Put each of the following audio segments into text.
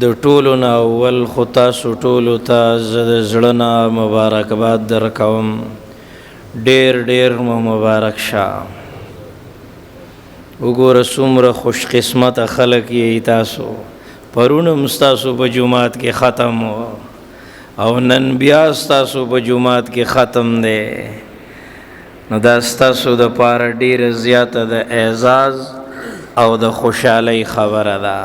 د ټولو نه اول خو تاسو ټولو ته زه د زړه نه مبارکباد درکوم. ډېر ډېر مو مبارک شه. وګوره څومره خوش قسمته خلک یې تاسو. پرون هم ستاسو په جومات کې ختم و او نن بیا ستاسو په جومات کې ختم دی. نو دا ستاسو دپاره ډېره زیاته د اعزاز او د خوشحالۍ خبره ده.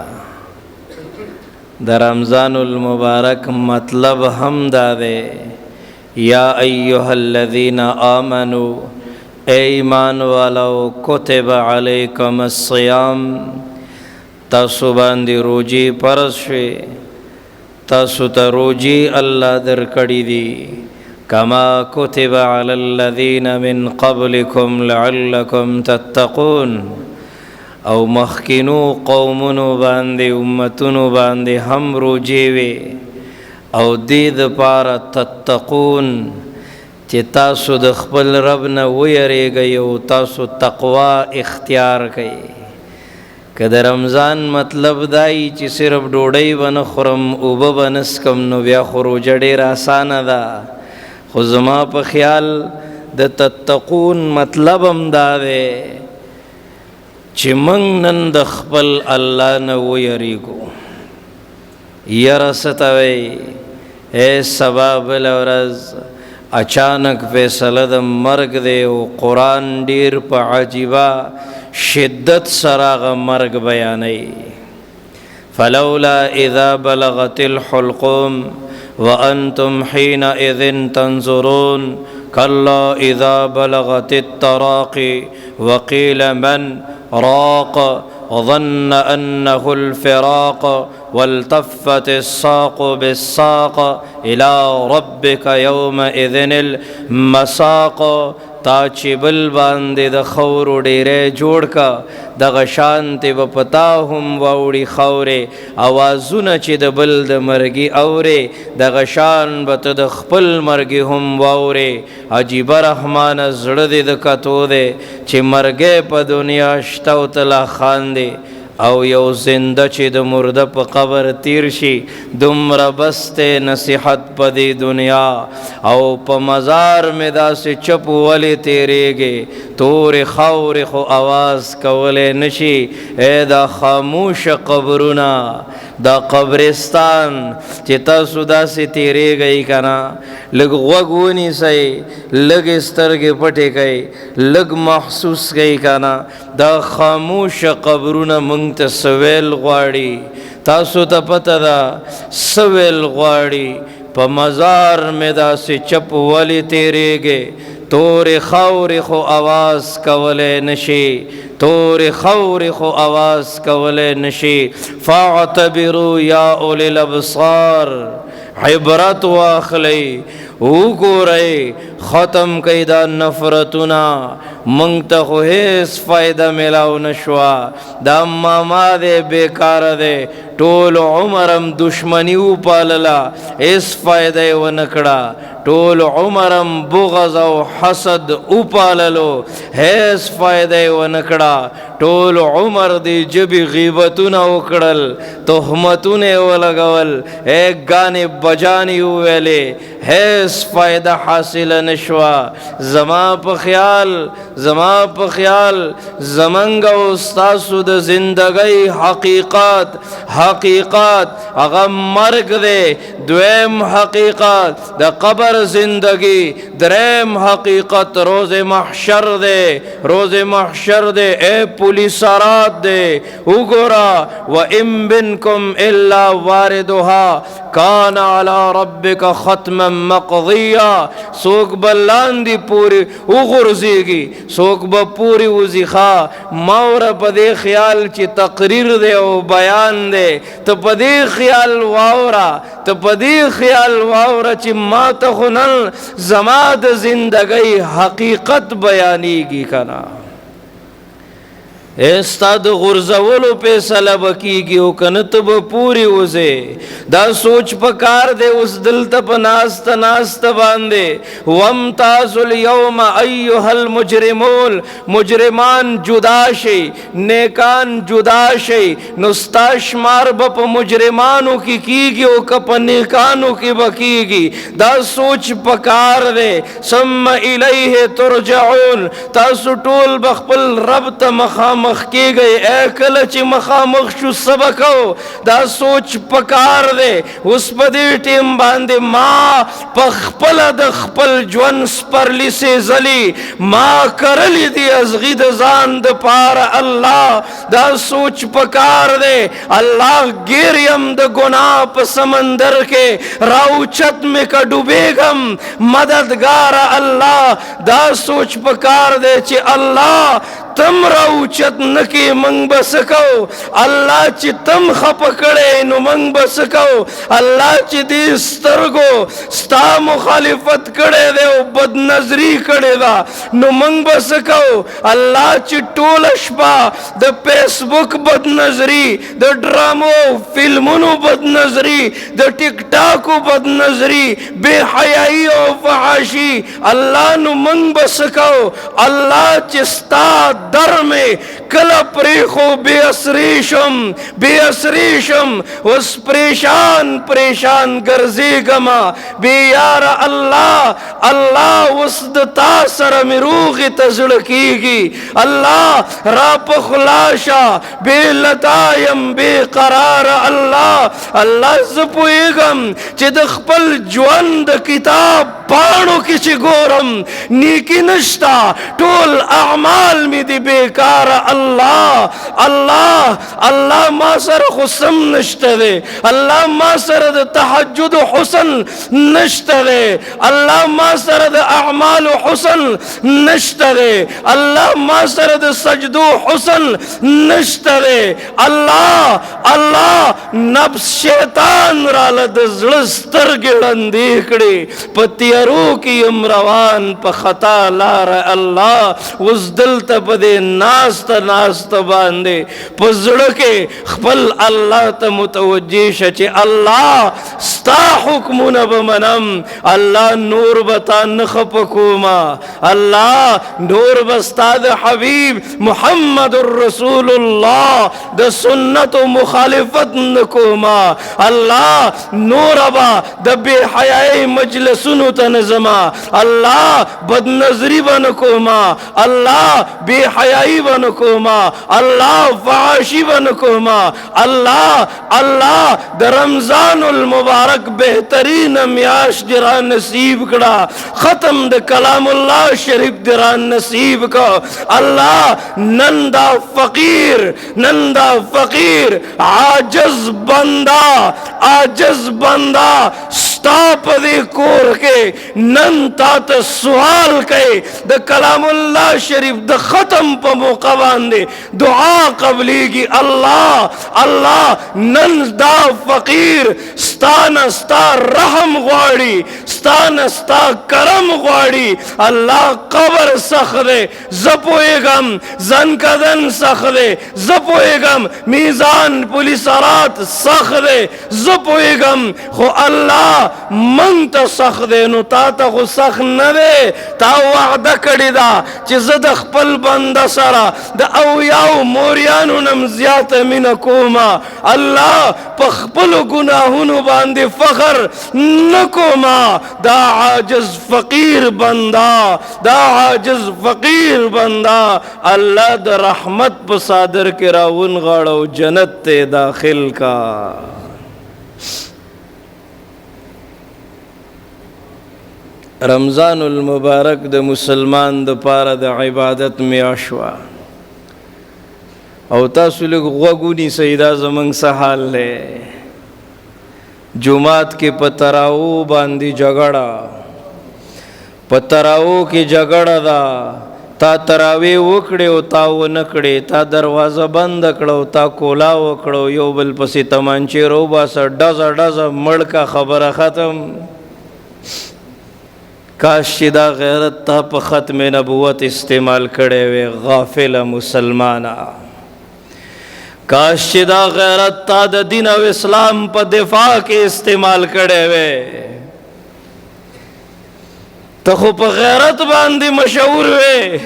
د رمضان المبارک مطلب هم دا دی، یا ایها الذین آمنوا، اے ایمان والو، کتب علیکم الصیام، تاسو باندې روجی فرض شوې، تاسو ته روجی الله درکړي دي، کما کتب علی الذین من قبلکم لعلکم تتقون، او مخکینو قومونو باندې امتونو باندې هم روجې وي او دې دپاره تتقون چې تاسو د خپل رب نه ویریږئ او تاسو تقوا اختیار کړئ. که د رمضان مطلب دای چې صرف ډوډۍ به نه خورم اوبه به نه څښم نو بیا خو روژه ډېره اسانه ده، خو زما په خیال د تتقون مطلب هم دا دی چې موږ نن د خپل الله نه ویریږو. یره څه ته وایي؟ ای سبا بله ورځ اچانک فیصله د مرګ دی او قرآن ډېر په عجیبه شدت سره هغه مرګ بیانوي. فلولا اذا بلغت الحلقوم وانتم حينئذ تنظرون كلا اذا بلغت التراقي وقيل من راق وظن أنه الفراق والتفت الساق بالساق إلى ربك يومئذ المساق. تا چې بل باندې د خورو ډیرې جوړ کا دغه شانتې به پتا هم واوړي خورې، اوازونه چې د بل د مرګي اورې دغه شان به ته د خپل مرګي هم واورې. عجیبه رحمانه زړه دې د کتو دی چې مرګی په دنیا شته او ته لا خاندې، او یو زنده چې د مرده په قبر تیر شي دومره بسته نصیحت په دې دنیا، او په مزار مې داسې چپ ولې تیریږي تورې خاورې خو آواز کولی نشي. ای دا خاموش قبرونه، دا قبرستان چې تاسو داسې تیریږئ که نه، لږ غوږ ونیسئ، لږ سترګې پټې کئ، لږ محسوس کئ که نه. دا خاموش قبرونه موږ ته څه ویل غواړي؟ تاسو ته پته ده څه ویل غواړي؟ په مزار مې داسې چپ ولې تیریږې تورې خاورې خو آواز کولی نشي، تورې خاورې خو آواز کولی نشي. فاعتبروا یا اولی الابصار، عبرت واخلئ، وګورئ، ختم کئ دا نفرتونه. موږ ته خو هیڅ فایده میلاو نشوه، دا ماما دی بیکاره دی، ټول عمرم دشمنی وپالله هیڅ فایده یې ونه کړه، ټول عمرم بغض او حسد وپاللو هیڅ فایده یې ونه کړه، ټول عمر دی جبې غیبتونه وکړل، تهمتونه یې ولګول، ګانې بجانې وویلې، هیڅ فایده حاصله نشوه. زما په خیال زمنګ او ستاسو د زندګۍ حقیقت هغه مرګ دی، دویم حقیقت د قبر زندگی، دریم حقیقت روز محشر دی. اے پولیسارات دی، وګوره، وَإِن مِّنكُمْ إِلَّا وَارِدُهَا كَانَ عَلَى رَبِّكَ خَتْمًا مَّقْضِيًّا. څوک به لاندې پورې وغورځېږي، څوک به پورې وځي. ماوره په دې خیال چې تقریر دی او بیان دی، ته په دې خیال واوره چې ما ته خو نن زما د زندګۍ حقیقت بیانېږي که نه. استاد غرزولو فیصله بکیږي او کنه ته به پوری وځې دا سوچ پکار دی اوس دلته په ناسته ناسته باندې وامتازوا اليوم ایها المجرمون مجرمان جدا شي نیکان جدا شي نو ستا شمار به په مجرمانو کې کیږي او که په نیکانو کې به کیږي دا سوچ پکار دی ثم الیه ترجعون تاسو ټول به خپل رب ته مخامخ کی گئی اے کله چې مخامخ شو سبقو دا سوچ پکار دی اوس په دې ټیم باندې ما په خپل د خپل ژوند سپرلی سي زلی ما کرلی دی ازغی د ځان د پاره الله دا سوچ پکار دی الله ګیریم د ګناه په سمندر کې راوچت میں کا ډوبېږم مددگار الله دا سوچ پکار دی چې الله تم راوچت نکی منگ بسکو اللہ چی تم خپ کڑے نو منگ بسکو اللہ چی دی سترگو ستا مخالفت کڑے دے و بد نظری کڑے دا نو منگ بسکو اللہ چی ٹول اشپا دا پیس بک بد نظری دا ڈرامو فلمونو بد نظری دا ٹک ٹاکو بد نظری بے حیائی و فحاشی اللہ نو منگ بسکو اللہ چی ستا در میں کلا پریخو بے اسریشم اس پریشان گرزی گما بے یار اللہ اس دتا سر مروغ تزڑکی گی اللہ راپ خلاشا بے لطایم بے قرار اللہ زپویگم چی دخپل جوند کتاب پانو کچی گورم نیکی نشتا ٹول اعمال می دی بیکار اللہ ما سر خسم نشتا دے اللہ ما سر دا تحجد حسن نشتا دے اللہ ما سر دا اعمال حسن نشتا دے اللہ ما سر دا سجد حسن نشتا دے اللہ نفس شیطان رالد زلستر گڑن دیکھڑی پتیارو کی امروان پا خطا لار اللہ اس دل تب دے ناست باندے پزڑکے خپل اللہ تا متوجی شچے اللہ ستا حکمون بمنم اللہ نور بتا نخپکوما اللہ نور بستا دا حبیب محمد الرسول اللہ دا سنت و مخالفت نکوما اللہ نور با دا بے حیائی مجلسنو تنزما اللہ بد نظری بنکوما اللہ بے حیائی بنکوما اللہ فحاشی بنکوما اللہ در رمضان المبارک بہترین میاش دران نصیب کڑا ختم د کلام اللہ شریف دران نصیب کا اللہ نندا فقیر عاجز بندہ ستاپ دے کور کے نن تات سوال کے د کلام اللہ شریف د ختم پا موقع باندے دعا قبلی گی اللہ نن دا فقیر ستانا ستا رحم غواڑی ستانا ستا کرم غواڑی اللہ قبر سخ دے زپوئیگم زن کدن سخ دے زپوئیگم میزان پولیسارات سخ دے زپوئیگم خو اللہ منگ تا سخ دے نو تا تا خو سخ ندے تا وعدہ کڑی دا چی زد خپل بند سرا دا اویاو موریانو نمزیات من کوما اللہ پخپل گناہونو باندے فخر نکوما دا عاجز فقیر بندہ اللہ دا رحمت پا صادر کے راون غاڑو جنت تے داخل کا رمضان المبارک د مسلمان د پاره د عبادت میاشوا او تاسو لږ غوږونی سیدا زمنګ سحال له جمعات کې پتراو باندې جګړه پتراو کې جګړه دا تا تراوی وکړې او تا و نکړې تا دروازه بند کړو تا کولا وکړو یو بل پسې تمانچې رو باسه ډزه مړ کا خبره ختم کاش چې دا غیرت تا په ختم نبوت استعمال کړي وي غافل مسلمانا کاش چې دا غیرت تا د دین او اسلام په دفاع کې استعمال کړی وې. ته خو په غیرت باندې مشهور وې،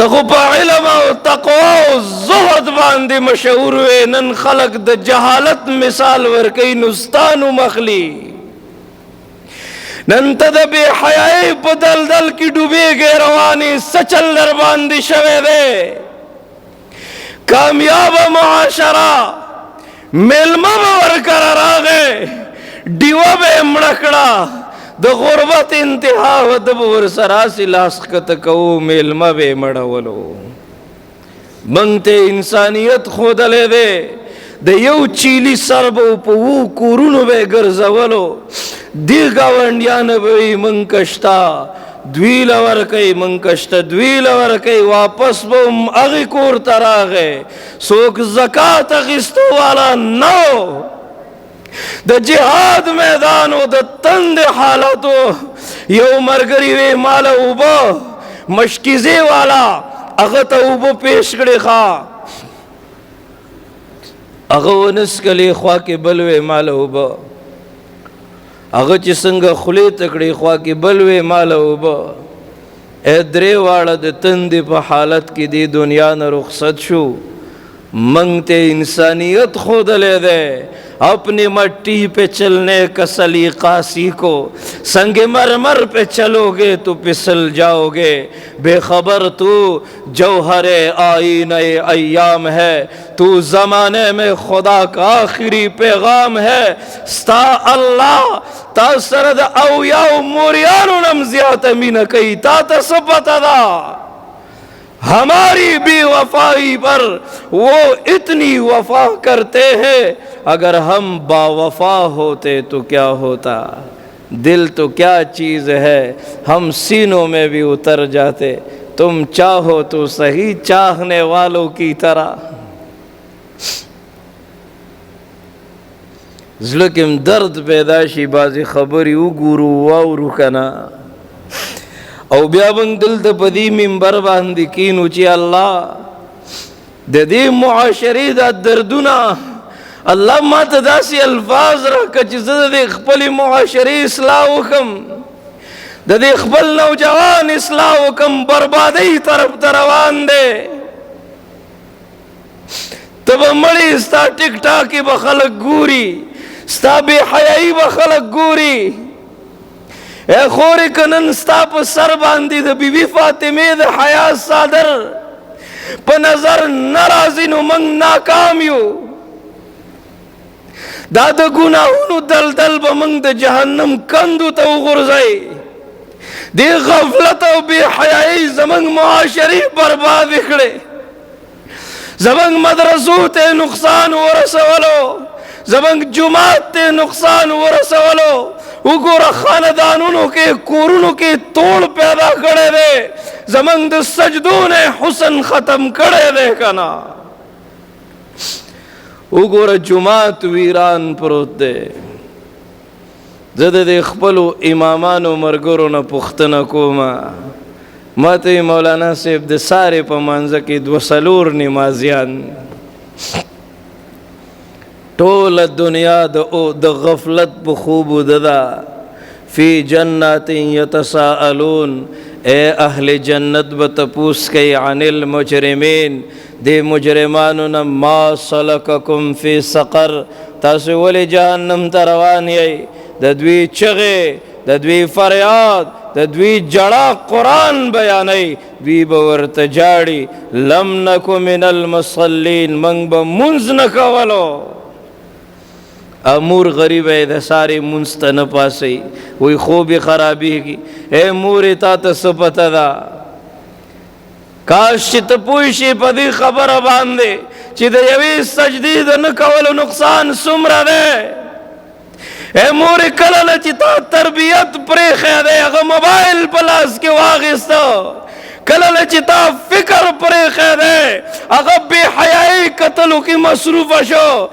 ته خو په علم او تقوا او زهد باندې مشهور وې. نن خلق د جهالت مثال ورکوي، نو ستا نوم اخلي. نن ته د بې حیایۍ په دلدل کې ډوبېږې روانې، څه چل در باندې شوی دی؟ کامیابه معاشره میلمه به ورکره راغی، ډیوه به یې مړه کړه، د غربت انتها و ده به ورسره هسې لاس ښکته کوو، میلمه به یې مړولو. موږ ته انسانیت ښودلی دی. د یو چیلي سر به په 2 کورونو به یې ګرځولو. دې ګاونډیانه به وي موږ کشته، دوی له ورکوي، موږ کشته دوی له ورکوي. واپس به هم هغې کور ته راغی. څوک زکات اخیستو والا نه و. د جهاد میدان و د تندې حالتو. یو ملګري وی ماله اوبه، مشکیزې والا هغه ته اوبه پیش کړې ښه، هغه ونسکلې، خوا کې بل وی ماله اوبه. هغه چې څنګه خولې ته کړې، خوا کې بل وی ماله اوبه. درې واړه د تندې په حالت کې دې دنیا نه رخصت شو. موږ ته انسانیت ښودلی دی. اپنی مٹی پہ چلنے کا سلیقہ سیکھو، سنگ مرمر پہ چلو گے تو پھسل جاؤ گے. بے خبر تو جوہر آئینہ ایام ہے، تو زمانے میں خدا کا آخری پیغام ہے. ستا اللہ تا سرد اویا و موریانو نمزیات امین کئی، تا تا سپتا دا ہماری بے وفائی پر وہ اتنی وفا کرتے ہیں. اگر ہم با وفا ہوتے تو کیا ہوتا؟ دل تو کیا چیز ہے، ہم سینوں میں بھی اتر جاتے. تم چاہو تو صحیح چاہنے والوں کی طرح. زړه کې درد پیدا شي، بعضې خبرې وګورو واورو که نه، او بیا موږ دلته په دې منبر باندې کینو چې الله د دې معاشرې دا دردونه، الله ما ته داسې الفاظ راکړه چې زه د دې خپلې معاشرې اصلاح وکړم، د دې خپل نوجوان اصلاح وکړم. بربادۍ طرف ته روان دی. ته به مړې، ستا ټیک ټاکې به خلک ګوري، ستا بې حیایي به خلک ګوري. اے خورې که نن ستا په سر باندې د بیبي فاطمې د حیا صادر په نظر نه راځي، نو موږ ناکام یو. دا د ګناهونو دلدل به موږ د جهنم کندو ته وغورځوي. دې غفلت او بې حیایي زموږ معاشرې بربادې کړې، زموږ مدرسو ته نقصان ورسولو، زموږ جومات ته نقصان ورسولو. وګوره خاندانونو کې، کورونو کې توڑ پیدا کړی دی، زموږ د سجدو نه حسن ختم کړی دی که نه. وګوره جومات ویران پروت دی. زه د دې خپلو امامانو ملګرو نه پوښتنه کومه، ما ته مولانا صاحب د سارې په مانځه کې 2-4 نمازیان، ټوله دنیا د غفلت په خوب وده فی جنات یتساءلون. اے اہل جنت به تپوس کوي عن المجرمین، دې مجرمانو نه ما سلککم فی سقر، تاسو ولې جهنم ته روان یئ؟ د دوی چغې، د دوی فریاد، د دوی جړه قرآن بیانوي. دوی به ورته جاړي لم نکو من المصلین، موږ به مونځ نه کولو. امور غریب ہے، د سارے مونځ ته نه پاسئ، وی خوب یې خرابېږي. اے مورې تا ته څه پته ده؟ کاش چې ته پوه شې په دې خبره باندې چې د یوې سجدې د نه کولو نقصان څومره دی. اے مورې کله نه چې تا تربیت پرېښی دی، هغه موبایل په لاس کې واخیسته، کله چې تا فکر پرې خېده هغه بے حیاي قتلو کې مصروف شو،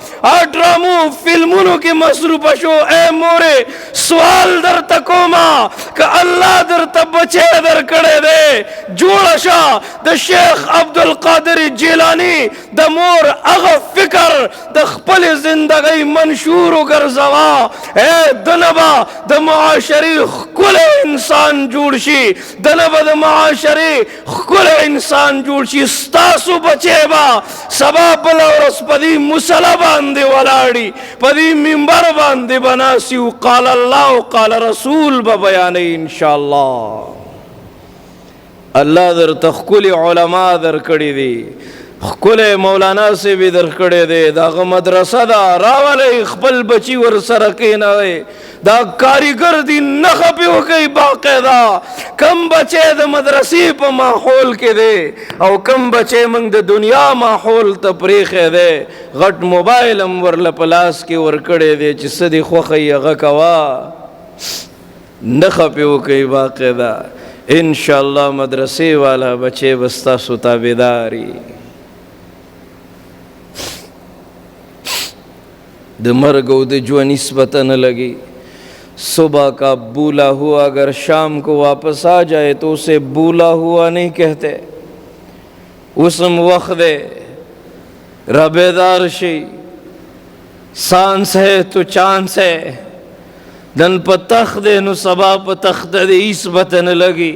ډرامو فلمونو کې مصروف شو. اے مورې سوال درته کوما که الله درته بچی درکړی دی جوړه شه د شیخ عبدالقادر جیلانی د مور هغه فکر د خپل زندګۍ منشور وګرځوه. اے دنه به د معاشري ښکلی انسان جوړ شي، دنه به د معاشري ښکلی انسان جوړ شي. ستاسو بچی به سبا بله ورځ په دې مصله باندې ولاړي، په دې منبر باندې به ناستي او قال الله او قال رسول به بیانوي انشاءالله. الله درته ښکلي علما درکړي دي، ښکلی مولانا صاحب یې درکړی دی، د هغه مدرسه ده، راولئ خپل بچي ورسره کښېنوئ. دا کاریګر دي نښه پې وکئ باقاعده. کم بچی د مدرسې په ماحول کې دی او کم بچی موږ د دنیا ماحول ته پرېښی دی، غټ موبایل هم ورله په لاس کې ورکړی دی چې څه دې خوښوي هغه کوه، نښه پې وکئ باقاعده. انشاءالله مدرسې والا بچی به ستاسو تابعداري. د مرگ و د جو نسبت نہ لگی، صبح کا بولا ہوا اگر شام کو واپس آ جائے تو اسے بولا ہوا نہیں کہتے. اسم وقت دے ربیدار شی، سانس ہے تو چانس ہے، دن پا تخت دے نو سبا پا تخت دے نسبت نہ لگی.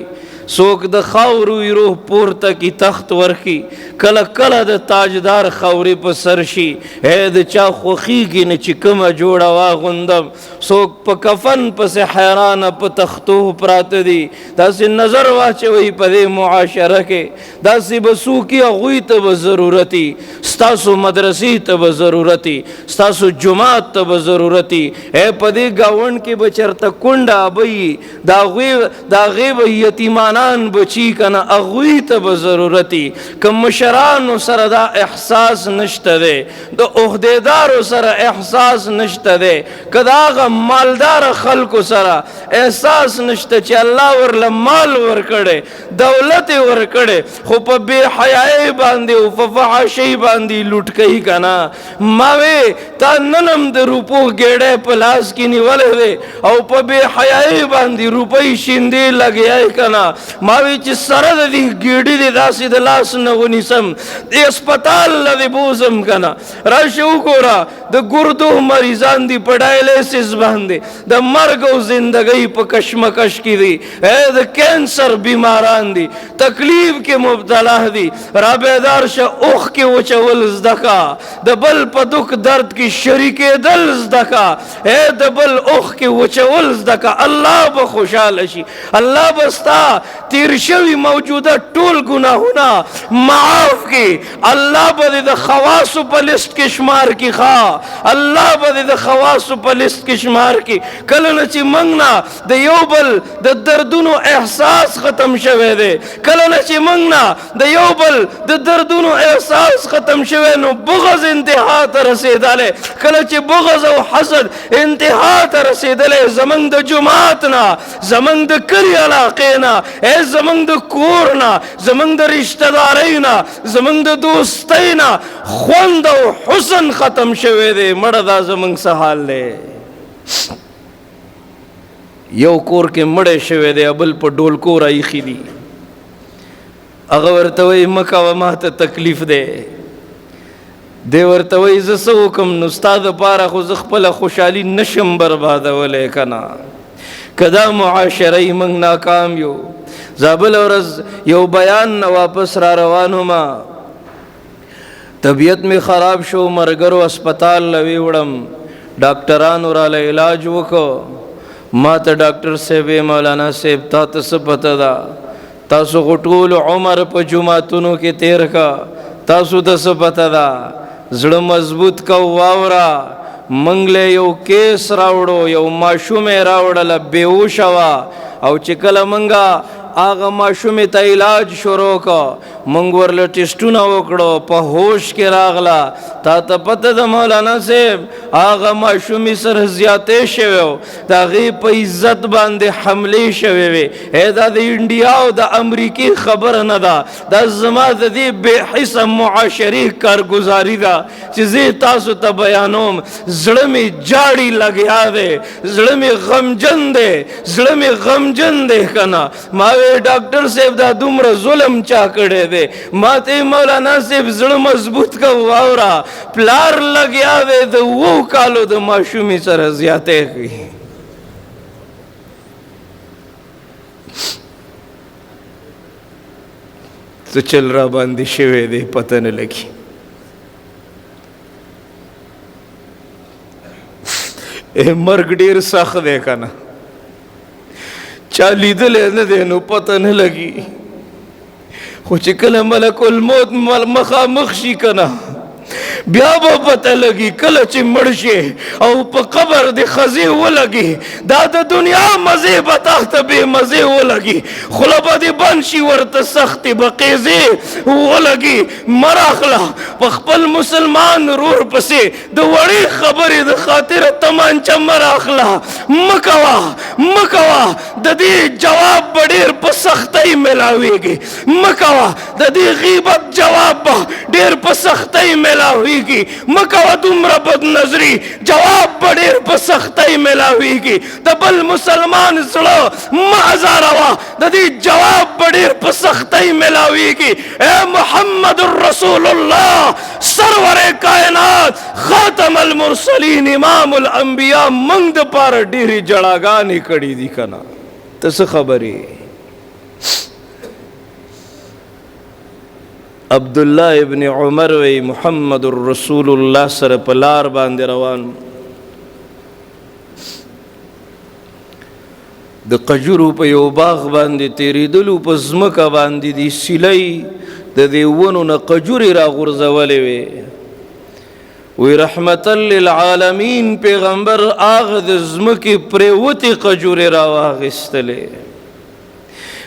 سوک د خاوروی روح پورته کی تخت ورکی، کله کله د تاجدار خاوری په سر شي. اے د چا خوخیږي نه چې کومه جوړه واغوندم. څوک په کفن پسې حیرانه په تختو پراته دي، داسې نظر واچوئ په دې معاشره کې، داسې به څوک هغوی ته به ضرورتي، ستاسو مدرسې ته به ضرورتي، ستاسو جماعت ته به ضرورتي. اے په دې ګاونډ کې به چېرته کونډه ابوي، د هغې به یتیمان بچی کنا اغوی ته به ضرورتي. که مشرانو سره دا احساس نشته دی، د عهدیدارو سره احساس نشته دی، که د هغه مالدار خلکو سره احساس نشته چې الله ورله مال ورکړی، دولت یې ورکړی، خو په بې حیایۍ باندې او په فحاشۍ باندې لوټ کوي که نه. ما وې تا نن هم د روپو ګېډی په لاس کې نیولی دی او په بې حیایۍ باندې روپۍ شیندې لګیای که نه. ما وی چې سره د دې ګېډې دې داسې د لاس نه ونیسم، دې اسپتال له دې بوزم که نه. راشه وګوره د ګردو مریضان دي په ډایلیسس باندې، د مرګ او زندګۍ په کشمکش کې دي، د کینسر بیماران دي، تکلیف کې مبتلا دي. را بیدار شه، اوښ کې وچول زده کا، د بل په دک درد کې شریکېدل زده کا، د بل اوښ کې وچول زده کا. الله به خوشحاله شي، الله به ستا تیر شوی موجوده ټول گناهونه معاف کی. الله به د خواصو په لیست کې شمار کی، الله به د خواصو په لیست کې شمار کی. کله نه چې موږ نه د یو بل د دردونو احساس ختم شوی دی، کله نه چې موږ نه د یو بل د دردونو احساس ختم شوی، نو بغض انتها ته رسېدلی. کله چې بغض او حسد انتها ته رسېدلی، زموږ د جماعت نه، زموږ د کلي علاقې نه، زمونږ د کور نه، زمونږ د رشته دارۍ نه، زمونږ د دوستۍ نه خوند او حسن ختم شوی دی. مړه دا زمونږ څه حال دی؟ یو کور کې مړی شوی دی، بل په ډول کور ایښي دي، هغه ورته وایي مه کوه ما ته تکلیف دی. دی ورته وایي زه څه وکړم؟ نو ستا دپاره خو زه خپله خوشحالي نشم بربادولی که نه. که دا معاشرهی موږ ناکام یو. زابل ورځ یو بیان نه واپس را روانوما، طبیعت می خراب شو، مرګرو اسپتال لوي وړم، ډاکټرانو راله علاج وکړو. ما ته ډاکټر صاحب مولانا صاحب تا ته څه پته ده؟ تاسو خو ټول عمر په جوماتونو کې تیر کا، تاسو ته څه پته ده؟ زړه مضبوط کو، واوره منګ له یو کیس راوړو، یو ماشوم یې راوړله بېهوشه وه، او چې کله منګه هغه ماشومې ته علاج شروع کړه، مونږ ورله ټیسټونه وکړو په هوش کې راغله. تا ته پته د مولانا صاحب هغه ماشومې سره زیاتې شوی و، د هغې په عزت باندې حملې شوې وې. دا د انډیا او د امریکې خبره نه ده، دا زما د دې بې حسه معاشرې کارګزاري ده چې زه تاسو ته بیانوم. زړه مې جاړي لګیا دی، زړه مې غمجن دی، زړه مې غمجن دی که نه. ما وی ډاکټر صاحب دا دومره ظلم چا کړی دی؟ ما ته مولانا صاحب زړه مضبوط که واوره، پلار لګیا دی د 7 کالو د ماشومې سره زیاتی کوي. څه چل را باندې شوی دی پته نه لګي. مرګ ډیر سخت دی که نه؟ چا لیدلی نه دی نو پته نه لګي، خو چې کله ملک الموت مخامخ شي که نه بیا به پته لګي. کله چې مړ شي او په قبر د خزې ولګي، دا د دنیا مزې به تاته بې مزې ولګي، خوله به دې بند شي ورته سختې به قیزې ولګي. مه راخله په خپل مسلمان رور پسې د وړې خبرې د خاطره تمانچه مه راخله. مه کوه مه کوه، د دې جواب به ډېر په سختۍ میلاویږي. مه کوه د دې غیبت جواب به ډېر په سختۍ میلاویږي. مکوه دومره بد نظری، جواب به ډېر په سختۍ میلاویږي. د بل مسلمان زړه مه ازاروه، د دې جواب به ډېر په سختۍ میلاویږي. اے محمد رسول الله سرور کائنات خاتم المرسلین امام الانبیاء، موږ دپاره ډېرې جړاګانې کړي دي که نه؟ ته څه خبرې؟ عبدالله ابن عمر وی محمد رسول الله سره په لار باندې روان، د قجرو په یو باغ باندې تیریدلو، په ځمکه باندې دی سیلۍ د دې ونو نه قجورې راغورځولې وې. وی رحمتا للعالمین پیغمبر هغه د ځمکې پرېوتې قجورې راواخیستلې.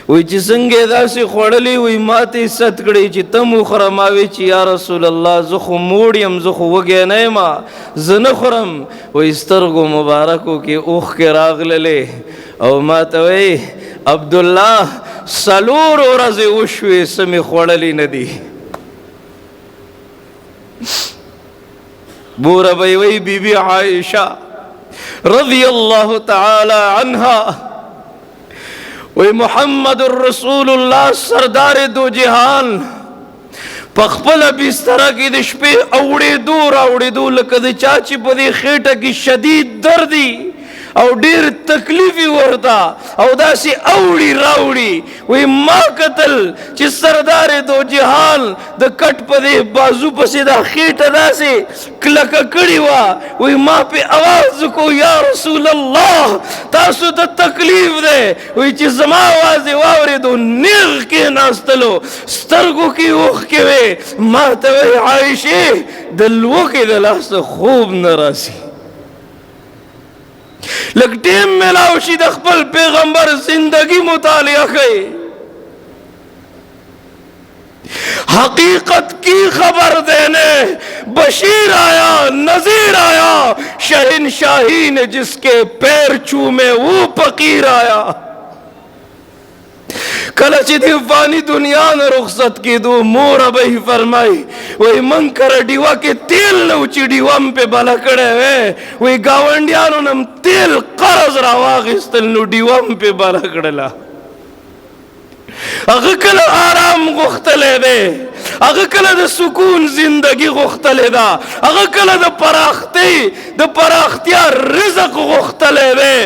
وی چې څنګه داسې خوړلې، وی ماته ست کړې چې ته مو خوره. ما وی چې یا رسول الله زه خو موړ یم، زه خو وږی نه یم، زه نه خورم. وی سترګو مبارکو کې اوښکې راغللې او ما ته وی عبدالله 4 ورځې وشوې څه مې خوړلې نه دي. بوره به وی بیبي عایشه رضی الله تعالی عنها، وی محمد رسول الله سردار دو جهان په خپله بستره کې د شپې اوړېدو راوړېدو لکه د چا چې په دې خېټه کې شدید دردي او ډېر تکلیف ورته او داسې اوړي راوړي. وی ما کتل چې سردار دو جهان د کټ په دې بازو پسې دا خېټه داسې کلکه کړې وه. وی ما پې اواز وکړو یا رسول الله تاسو ته تکلیف دی؟ وی چې زما اواز یې واورېدو نیغ کېناستلو، سترګو کې اوښکې وې. ما ته وی عایشې د لوږې د لاسه خوب نه راسي، لږ ټیم میلاو شي د خپل پیغمبر زندگی مطالعه کړئ. حقیقت کی خبر دینے بشیر آیا نذیر آیا، شہنشاہی نے جس کے پیر چومے وہ فقیر آیا. کله چې د فانی دنیا نه رخصت کېدو موره به یې فرمایي وایي موږ کره ډیوه کې تیل نه و چې ډیوه م پې بله کړی وی. وایي ګاونډیانو نه م تیل قرض راواخیستل نو ډیوه م پې بله کړله. هغه کله آرام غوښتلی دی، هغه کله د سکون زندگی غوښتلی ده، هغه کله د پراختیا رزق غوښتلی دی.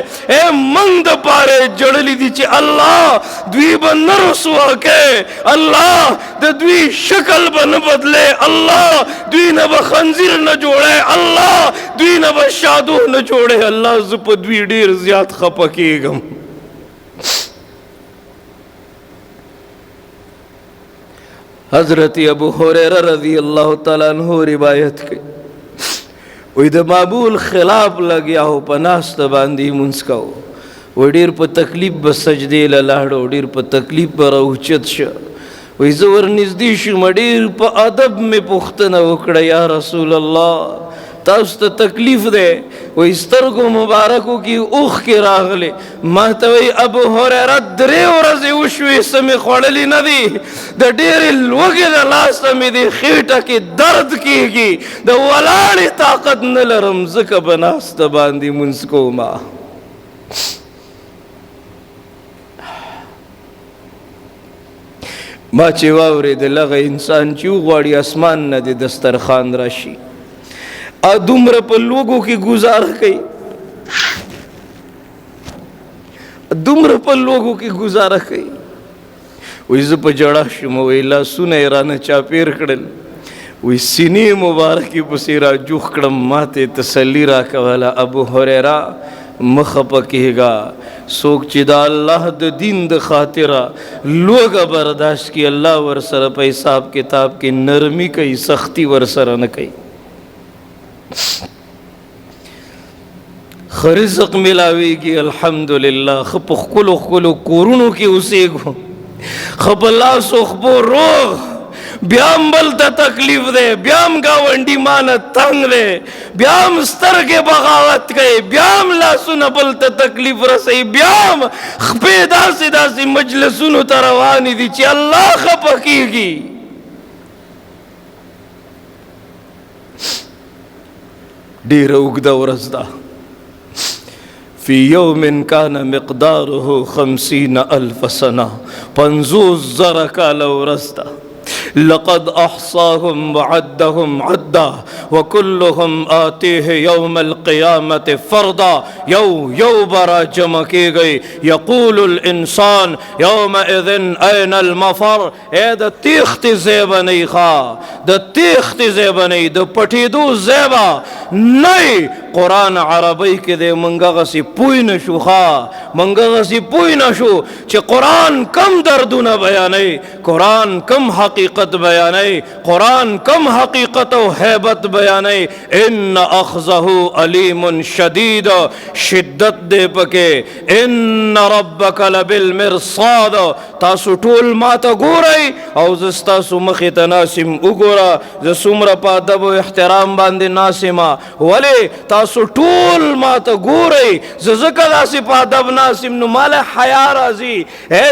موږ دپاره یې جړلي دي چې الله دوی به نه رسوا کوي، الله د دوی شکل به نه بدلی، الله دوی نه به خنزیر نه جوړی، الله دوی نه به شادو نه جوړی. الله زه په دوی ډېر زیات خفه کېږم. حضرت ابو هریرہ رضی اللہ تعالیٰ عنہ روایت کی وی د معمول خلاف لگیا ہو پناست باندی منس کو وی ډیر په تکلیف به سجدې له لاړو، ډیر په تکلیف به راوچت شه. وی زه ورنږدې شوم ډېر په ادب مې پوښتنه وکړه یا رسول الله تاسو ته تکلیف دی وی سترګو مبارکو کې اوښکې راغلې ما ته وی ابو هریره 3 ورځې وشوې څه مې خوړلي نه دي د ډېرې لوږې د لاسه مې د خېټه کې درد کېږي د ولاړې طاقت نه لرم ځکه به ناسته باندې لمونځ کومه ما چې واورېدل هغه انسان چې وغواړي اسمان نه د دسترخوان راشي دومره په لوږو کې گزاره کوي دومره په لوږو کې گزاره کوي وی زه په جړه شوم وی لاسونه یې رانه چاپېر کړل وی سینې مبارکې پسې را جوخ کړم ما ته تسلي راکوله ابو هریره مه خفه کېږه څوک چې د الله د دین د خاطره لوږه برداشت کړي الله ورسره په حساب کتاب کې نرمي کوي سختی ورسره نه کوي ښه رزق ملاویږي الحمدلله ښه په ښکلو ښکلو کورونو کې اوسېږو ښه په لاسو خپو روغ بیا هم بل ته تکلیف دی بیا هم ګاونډي مانه تنګ دی بیا هم سترګې بغاوت کوي بیا هم لاسونه بل ته تکلیف رسوي بیا هم خپې داسې داسې مجلسونو ته روانې دي چې الله خفه کېږي ډېره اوږده ورځ ده فی یوم کان مقداره 50,000 سنه 50,000 کاله ورځ ده لقد احصاهم وعدهم عدا وكلهم آتيه يوم القيامة فردا یو برا جمع کی گئی یقول الانسان یومئذ این المفر اے د تیخت زیبا نہیں خوا د تیخت زیبا نہیں د پٹیدو زیبا نہیں قرآن عربی کې د منګه غسی پوی نشو خوا منګه غسی پوی نشو چې قرآن کم دردونه بیانوي قرآن کم حقیقت بیانوي قرآن کم حقیقت او هیبت بیانوي ان اخذه علیم شدید شدت دې پکې ان ربک لبالمرصاد تاسو ټول ماته ګورئ او زه تاسو مخې ته ناسم وګوره زه څومره په ادب او احترام باندې ناسمه ولې تاسو ټول ماته ګورئ زه ځکه داسې په ادب ناسم نو ماله حیا راځي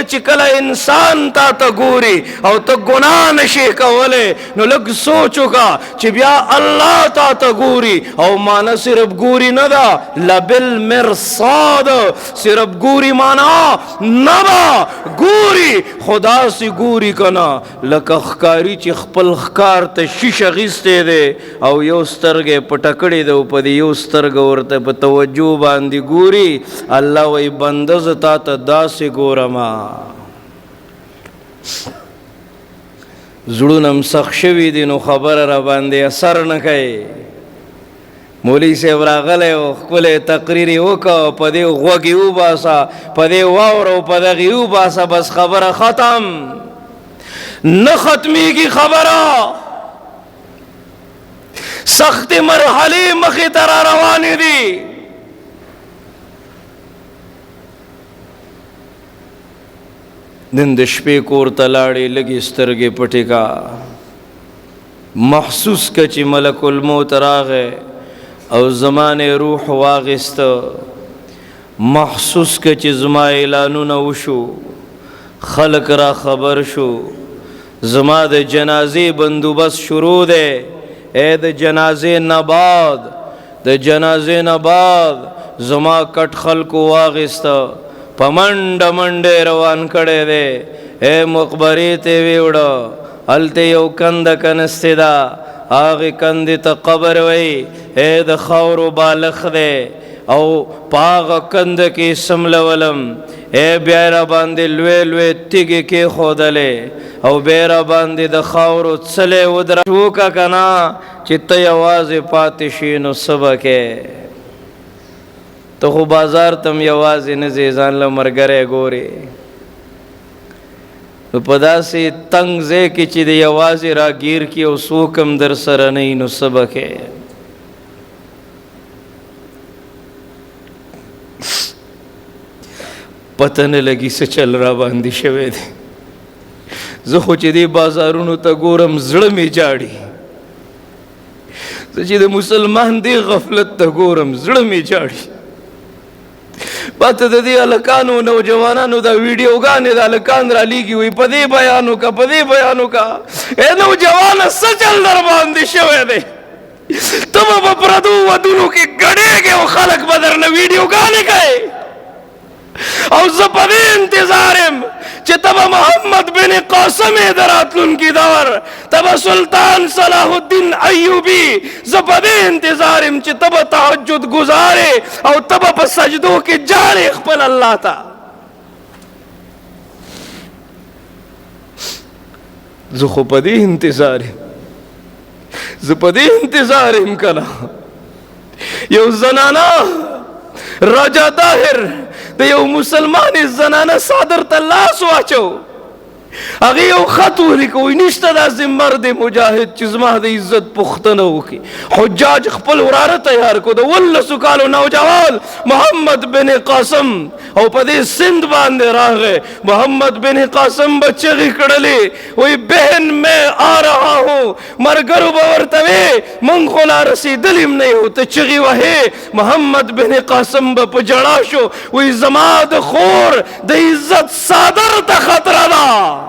چې کله انسان تا ته ګوري او ته ګناه نشي کولی نو لږ سوچ وکړه چې بیا الله تا ته ګوري او مانا صرف ګوري نه ده لبالمرصاد صرف ګوري مانا نه ده ګوري خدا سي ګوري کنه لکه ښکاري چې خپل ښکار ته شیشه اخیستی دی او یو سترګې پټه کړې ده او په دې یو سترګه ورته په توجه باندې ګوري الله وایي بنده زه تا ته داسې ګورمه زړونه هم سخت شوي دي نو خبره را باندې اثر نه کوي مولوي صاحب راغلی و ښکلی تقریر یې وکړه په دې غوږ یې وباسه په دې واوره او په دغې وباسه بس خبره ختم نه ختمیږي خبره سختې مرحلې مخې ته را روانې دي نن د شپې کور ته لاړې لږې سترګې پټې کا محسوس که چې ملک الموت راغی او زمانې روح واغسته محسوس که چې زما اعلانونه وشو خلق را خبر شو زما د جنازې بندوبست شروع دی اے د جنازې نه بعد د جنازې نه بعد زما کټ خلکو واغسته په منډه منډې روان کړی دی اے مقبرې ته ویوړه هلته یو کنده کنستې ده هغې کندې ته قبر وی اے د خاورو بالښ دی او په هغه کنده کې سملولم اے بیا را باندې لوی لوی تیږې کېښودلې او بیا را باندې د خاورو څلی ودره وکړه که نه چې ته یوازې پاتې شي نو څه به کې ته خو بازار تم یوازې نه ځې ځان له ملګری ګورې نو په داسې تنګ ځای کې چې د یوازې راګیر کړي او څوک هم در سره نه وي نو څه به کې پته نه لګي څه چل را باندې شوی دی زه خو چې دې بازارونو ته ګورم زړه مې جاړي، زه چې د مسلمان دې غفلت ته ګورم زړه مې جاړي. پته د دې هلکانو نوجوانانو دا ویډیوګانې د هلکان رالیږي، وایي په دې بیان وکړه په دې بیان وکړه. ای نوجوانه څه چل در باندې شوی دی؟ ته به په پردو ودونو کې ګډېږې او خلک به درنه ویډیوګانې کوي، او زه په دې انتظار یم چې ته به محمد بن قاسم یې د راتلونکي دور، ته به سلطان صلاح الدین ایوبي، زه په دې انتظار یم چې ته به تهجد ګزارې او ته به په سجدو کې جاړې خپل الله ته. زه خو په دې انتظار یم، زه په دې انتظار یم کنه. یو زنانه راجا طاهر د یو مسلمان زنانه صادر ته لاس واچو، هغې یو خط ولیکه، وایي نشته داسې مرد مجاهد چې زما د عزت پوښتنه وکړي. حجاج خپل وراره تیار کړو، د 19 کالو نوجوان محمد بن قاسم، او په دې سند باندې راغی. محمد بن قاسم به چغې کړلې، وایي بہن میں آ رہا ہوں. مرګرو به ورته وې موږ خو لا رسېدلي م نه یو، ته چغې وهې. محمد بن قاسم به په ژړا شو، وایي زما د خور د عزت صادر ته خطره ده.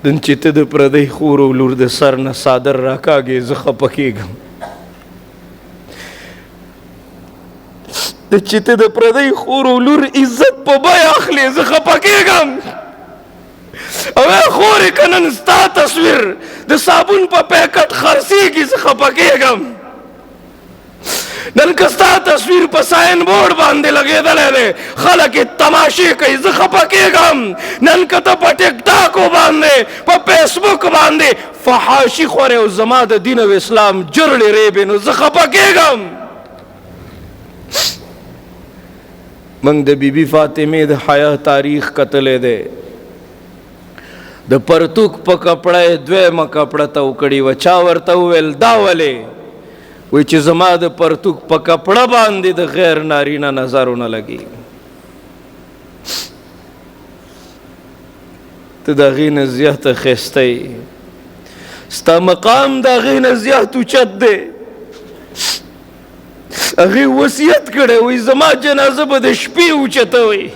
نن چې ته د پردی خور او لور د سر نه صادر راکاږې زه خفه کېږم. چې ته د پردی خور او لور عزت په بیه اخلې زه خفه کېږم. او خورې که نن ستا تصویر د صابون په پیکټ خرڅېږي زه خفه کېږم. نن که ستا تصویر په ساین بورډ باندې لګېدلی دی خلک یې تماشې کوي زه خفه کېږم. نن که ته په ټیک ټاکو باندې په فیسبوک باندې فحاشي خورې او زما د دین او اسلام جرړې ریبې نو زه خفه کېږم. موږ د بیبي فاطمې د حیا تاریخ کتلی دی. د پرتوک په کپړه یې دویمه کپړه تو کړې وه. چا ورته وویل دا ولې؟ وی چې زما د پرتوک په کپړه باندې د غیر نارینه نظر ونه لګي. ته د هغې نه زیاته ښایسته یې، ستا مقام د هغې نه زیات اوچت دی. هغې وصیت کړی وی زما جنازه به د شپې اوچته وي.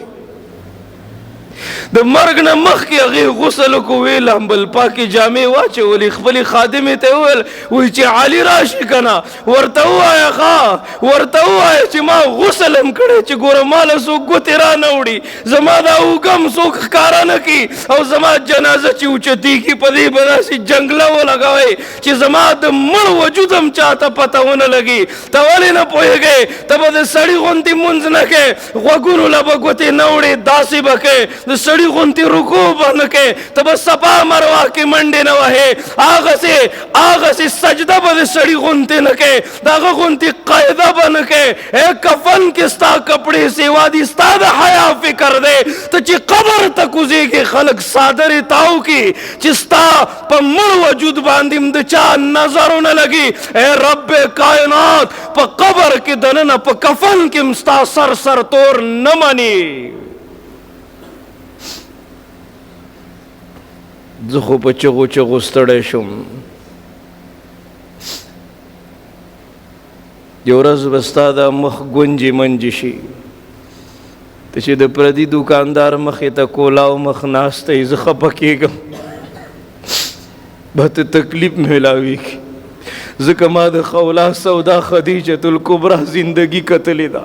د مرګ نه مخکې هغې غسل وکړو، ویې لامبل پاکې جامې واچولې، خپلې خادمې ته یې وویل وایي چې علي راشي که نه ورته ووایه ښه ورته ووایه چې ما غسل هم کړی چې ګوره ماله څوک ګوتې را نه وړي، زما دا اوږم څوک ښکاره نه کړي، او زما جنازه چې اوچتېږي په دې به داسې جنګله ولګوئ چې زما د مړ وجود هم چاته پته ونه لګي. ته ولې نه پوهېږې؟ ته به د سړي غوندې مونځ نه کوې، غوږونو له به ګوتې نه وړې، داسې به کوې، د سړي غونتی رکوع به نه کوې، ته به صفا مروه کې منډې نه وهې، هغسې سجده به د سړي غونتې نه کوې، د هغه غونتې قاعده به نه کوې. ای کفن کې ستا کپړې سیوا دي، ستا د حیا فکر دی. ته چې قبر ته کوزېږې خلک څادرې تاو کړي چې ستا په مړ وجود باندې هم د چا نظر ونه لګي. ای رب کائنات په قبر کې دننه په کفن کې هم ستا سر تور نه مني. زه خو په چغو چغو ستړی شوم. یو ورځ به ستا دا مخ ګونجې منجې شي، ته چې د پردي دوکاندار مخې ته کولاو مخ ناسته یې زه خفه کېږم، به ته تکلیف میلاویږي. ځکه ما د خولا سودا خدیجة الکبرا زندگی کتلې ده،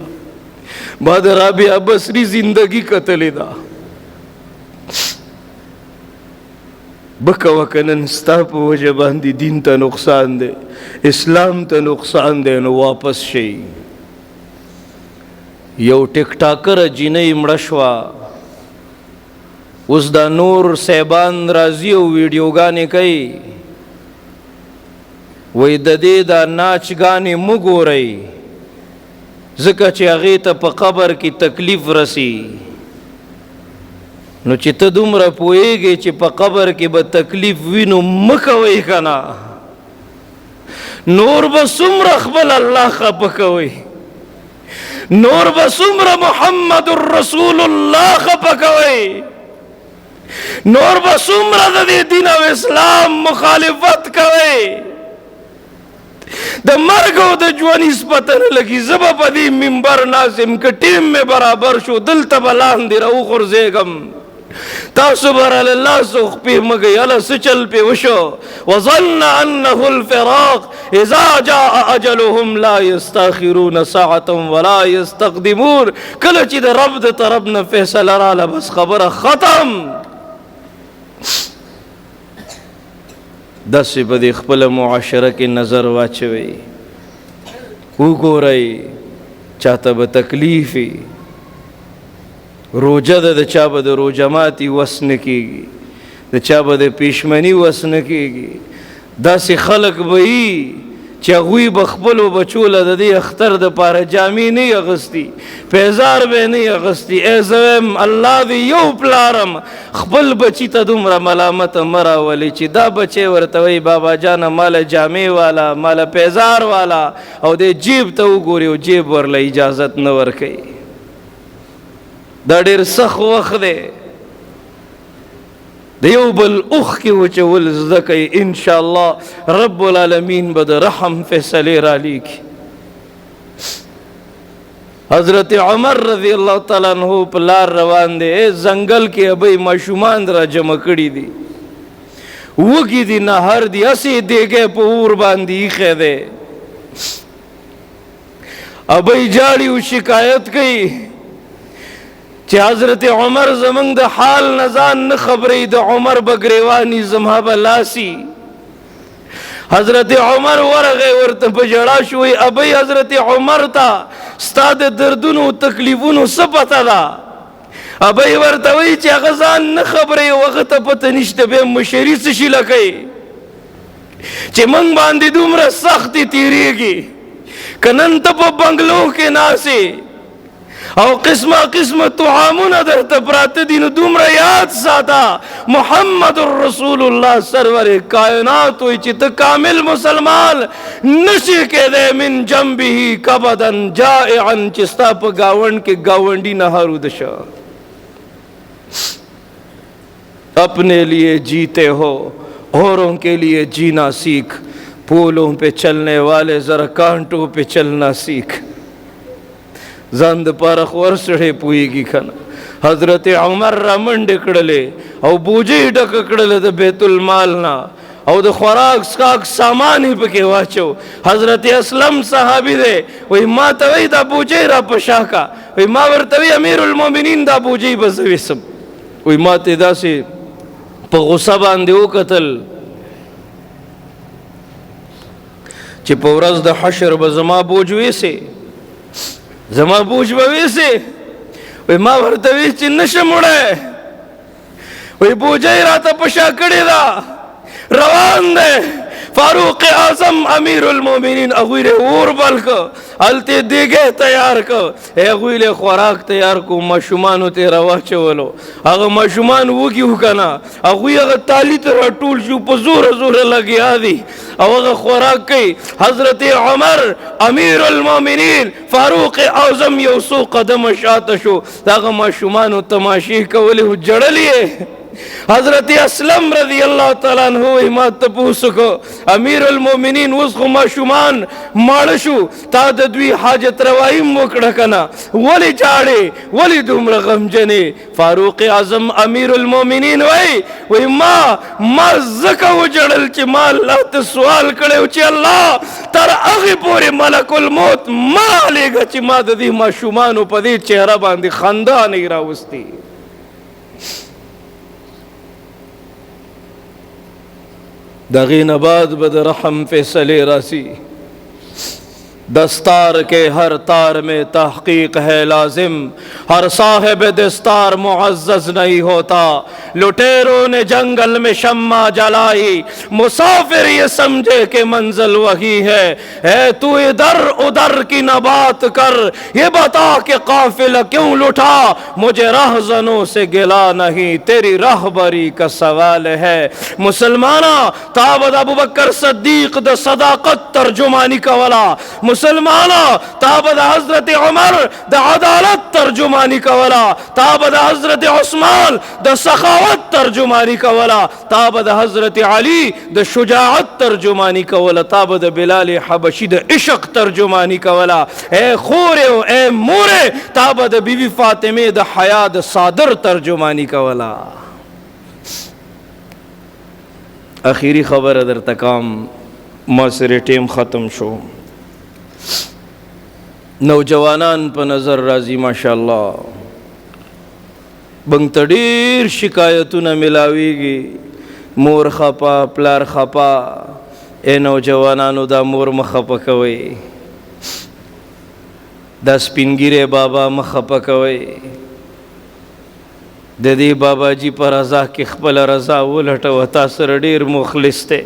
ما د رابعه بصري زندگی کتلې ده. بکوه که نن ستا په وجه باندې دین ته نقصان دی، اسلام ته نقصان دی، نو واپس شي. یو ټیک ټاکره جینۍ مړه شوه، اوس دا نور صاحبان راځي او ویډیوګانې کوي، وایي د دې دا ناچګانې مه ګورئ ځکه چې هغې ته په قبر کې تکلیف رسي. نو چې ته دومره پوهېږې چې په قبر کې به تکلیف وي نو مه کوئ که نه، نور به څومره خپل الله خفه کوئ. نور بسمر محمد رسول الله خپکوي، نور بسمر د دې دین او اسلام مخالفت کوي، د مرګ او د ژوند نسبت نه لګي. زبا په دې منبر ناسم ک ټیم می برابر شو دلته بلان دی راو خورځېږم تاسو برال الله سو خپې مګي الله سچل په وشو. وظن انه الفراق اذا جاء اجلهم لا يستاخرون ساعه ولا يستقدمون. کله چې د رب د طرف نه فیصله رااله بس خبره ختم. داسې په دې خپل معاشره کې نظر واچوي، وګورئ چاته به تکلیف وي، روجه د چا به د روجه ماتي وس نه کېږي، د چا به د پېشمني وس نه کېږي. داسې خلک به وي چې هغوی به خپلو بچو له د دې اختر دپاره جامې نه اغوستي، پیزار به یې نه اغوستي. ای زه وایم الله دې یو پلارم خپل بچي ته دومره ملامته مه راولي چې دا بچی ورته وایي بابا جانه ماله جامې والا ماله پیزار والا، او دې جیب ته وګوري او جیب ورله اجازت نه ورکوي. دا ډېر سخت وخت دی، د یو بل اوښ کې وچول زده کوي. انشاءالله رب العالمین به د رحم فیصلې رالیکي. حضرت عمر رضی الله تعالی عنہ په لار روان دی، ځنګل کې ابۍ ماشومان را جمع کړي دي، وږي دي نهر دي، هسې دیګی په اور باندې ایښی دی. ابۍ جاړي او شکایت کوي چې حضرت عمر زمنګ د حال نزان نه خبرې، د عمر بګریوانی زما به لاسی. حضرت عمر ورغی ورته په ژړا شوی، ابۍ حضرت عمر ته ستا د دردونو تکلیفونو څه پته ده؟ ابۍ ورته وایي چې هغه ځان نه خبرې او هغه ته پته نشته، بیا مشري څه شي لکوي چې موږ باندې دومره سختې تېرېږي. که نن ته په بنګلو کې ناسې او قسمه قسمه طعامونه درته پراته دي، نو دومره یاد ساته محمد رسول الله سرور کائنات وایي چې ته کامل مسلمان نشي کېدی من جنبه کبدا جائعا، چې ستا په ګاونډ کې ګاونډي نهر وده شه. اپنے لیے جیتے ہو اوروں کے لیے جینا سیکھ، پولوں پہ چلنے والے ذرا کانٹوں پہ چلنا سیکھ. ځان دپاره خو هر سړی پوهېږي که نه. حضرت عمر را منډې کړلې او بوجۍ ډکه کړله د بیت المال نه، او د خوراک څښاک سامان یې پکې واچو. حضرت اسلم صحابي دی، وایي ما ته وایي دا بوجۍ را په شا کا، وایي ما ورته وایي امیر المؤمنین دا بوجۍ به زه ویسم. وایي ما ته داسې په غصه باندې وکتل چې په ورځ د حشر به زما بوج ویسې، زما بوج به ویسې. وایي ما ورته وایي چې نشم وړی، وایي بوجۍ راته په شا کړې ده، روان دی. فاروق اعظم امیر المؤمنین هغوی له اور بل که، هلته دیګی تیار که، هغوی له خوراک تیار کو، ماشومانو ته یې راواچولو. هغه ماشومان وږي وو که نه، هغوی هغه تالي ته راټول شو، په زوره زوره لګیا دي او هغه خوراک کوي. حضرت عمر امیر المؤمنین فاروق اعظم یو څو قدمه شاته شو، د هغه ماشومانو تماشې کولې و، جړل یې. حضرت اسلم رضی اللہ تعالیٰ عنہ ما تپوس کو، امیر المؤمنین اوس خو ماشومان ماړه شو، تا د دوی حاجت روايي وکړه کنه، ولې جاړې ولې دومره غمجنې؟ فاروق اعظم امیر المؤمنین وای ما ځکه وجړل چې ما الله ته سوال کړی چې الله تر هغې پورې ملک الموت ما لېږه چې ما د دې ماشومانو په دې چهره باندې خندا نه راوستي. دغی نباد بد رحم فیصلے راسی، دستار کے ہر تار میں تحقیق ہے لازم، ہر صاحب دستار معزز نہیں ہوتا. لٹیروں نے جنگل میں شمع جلائی، مسافر یہ سمجھے کہ منزل وہی ہے. اے تو ادھر ادھر کی نہ بات کر، یہ بتا کہ قافلہ کیوں لٹا. مجھے رہزنوں سے گلا نہیں، تیری راہبری کا سوال ہے. مسلمانہ تابد ابو بکر صدیق دا صداقت ترجمانی کا ولا مسلمانا تا به د حضرت عمر د عدالت ترجمانی کولا، تا به د حضرت عثمان د سخاوت ترجمانی کولا، تا به د حضرت علی د شجاعت ترجمانی کولا، تا به د بلال حبشی د عشق ترجمانی کولا، اے خور او اے مور تا به د بیبی فاطمه د حیا د صادر ترجمانی کولا. اخیری خبر در تکام، ما سره ټیم ختم شو. نوجوانان په نظر راځي ماشاءالله، بنګ ته ډېر شکایتونه ملاویږي، مور خپه پلار خپه. اے نوجوانانو دا مور مه خپه کوئ، دا سپینګیری بابا مه خپه کوئ. د دې بابا جی په رضا کې خپل رضا ولټوه. تا سره ډېر مخلص دی،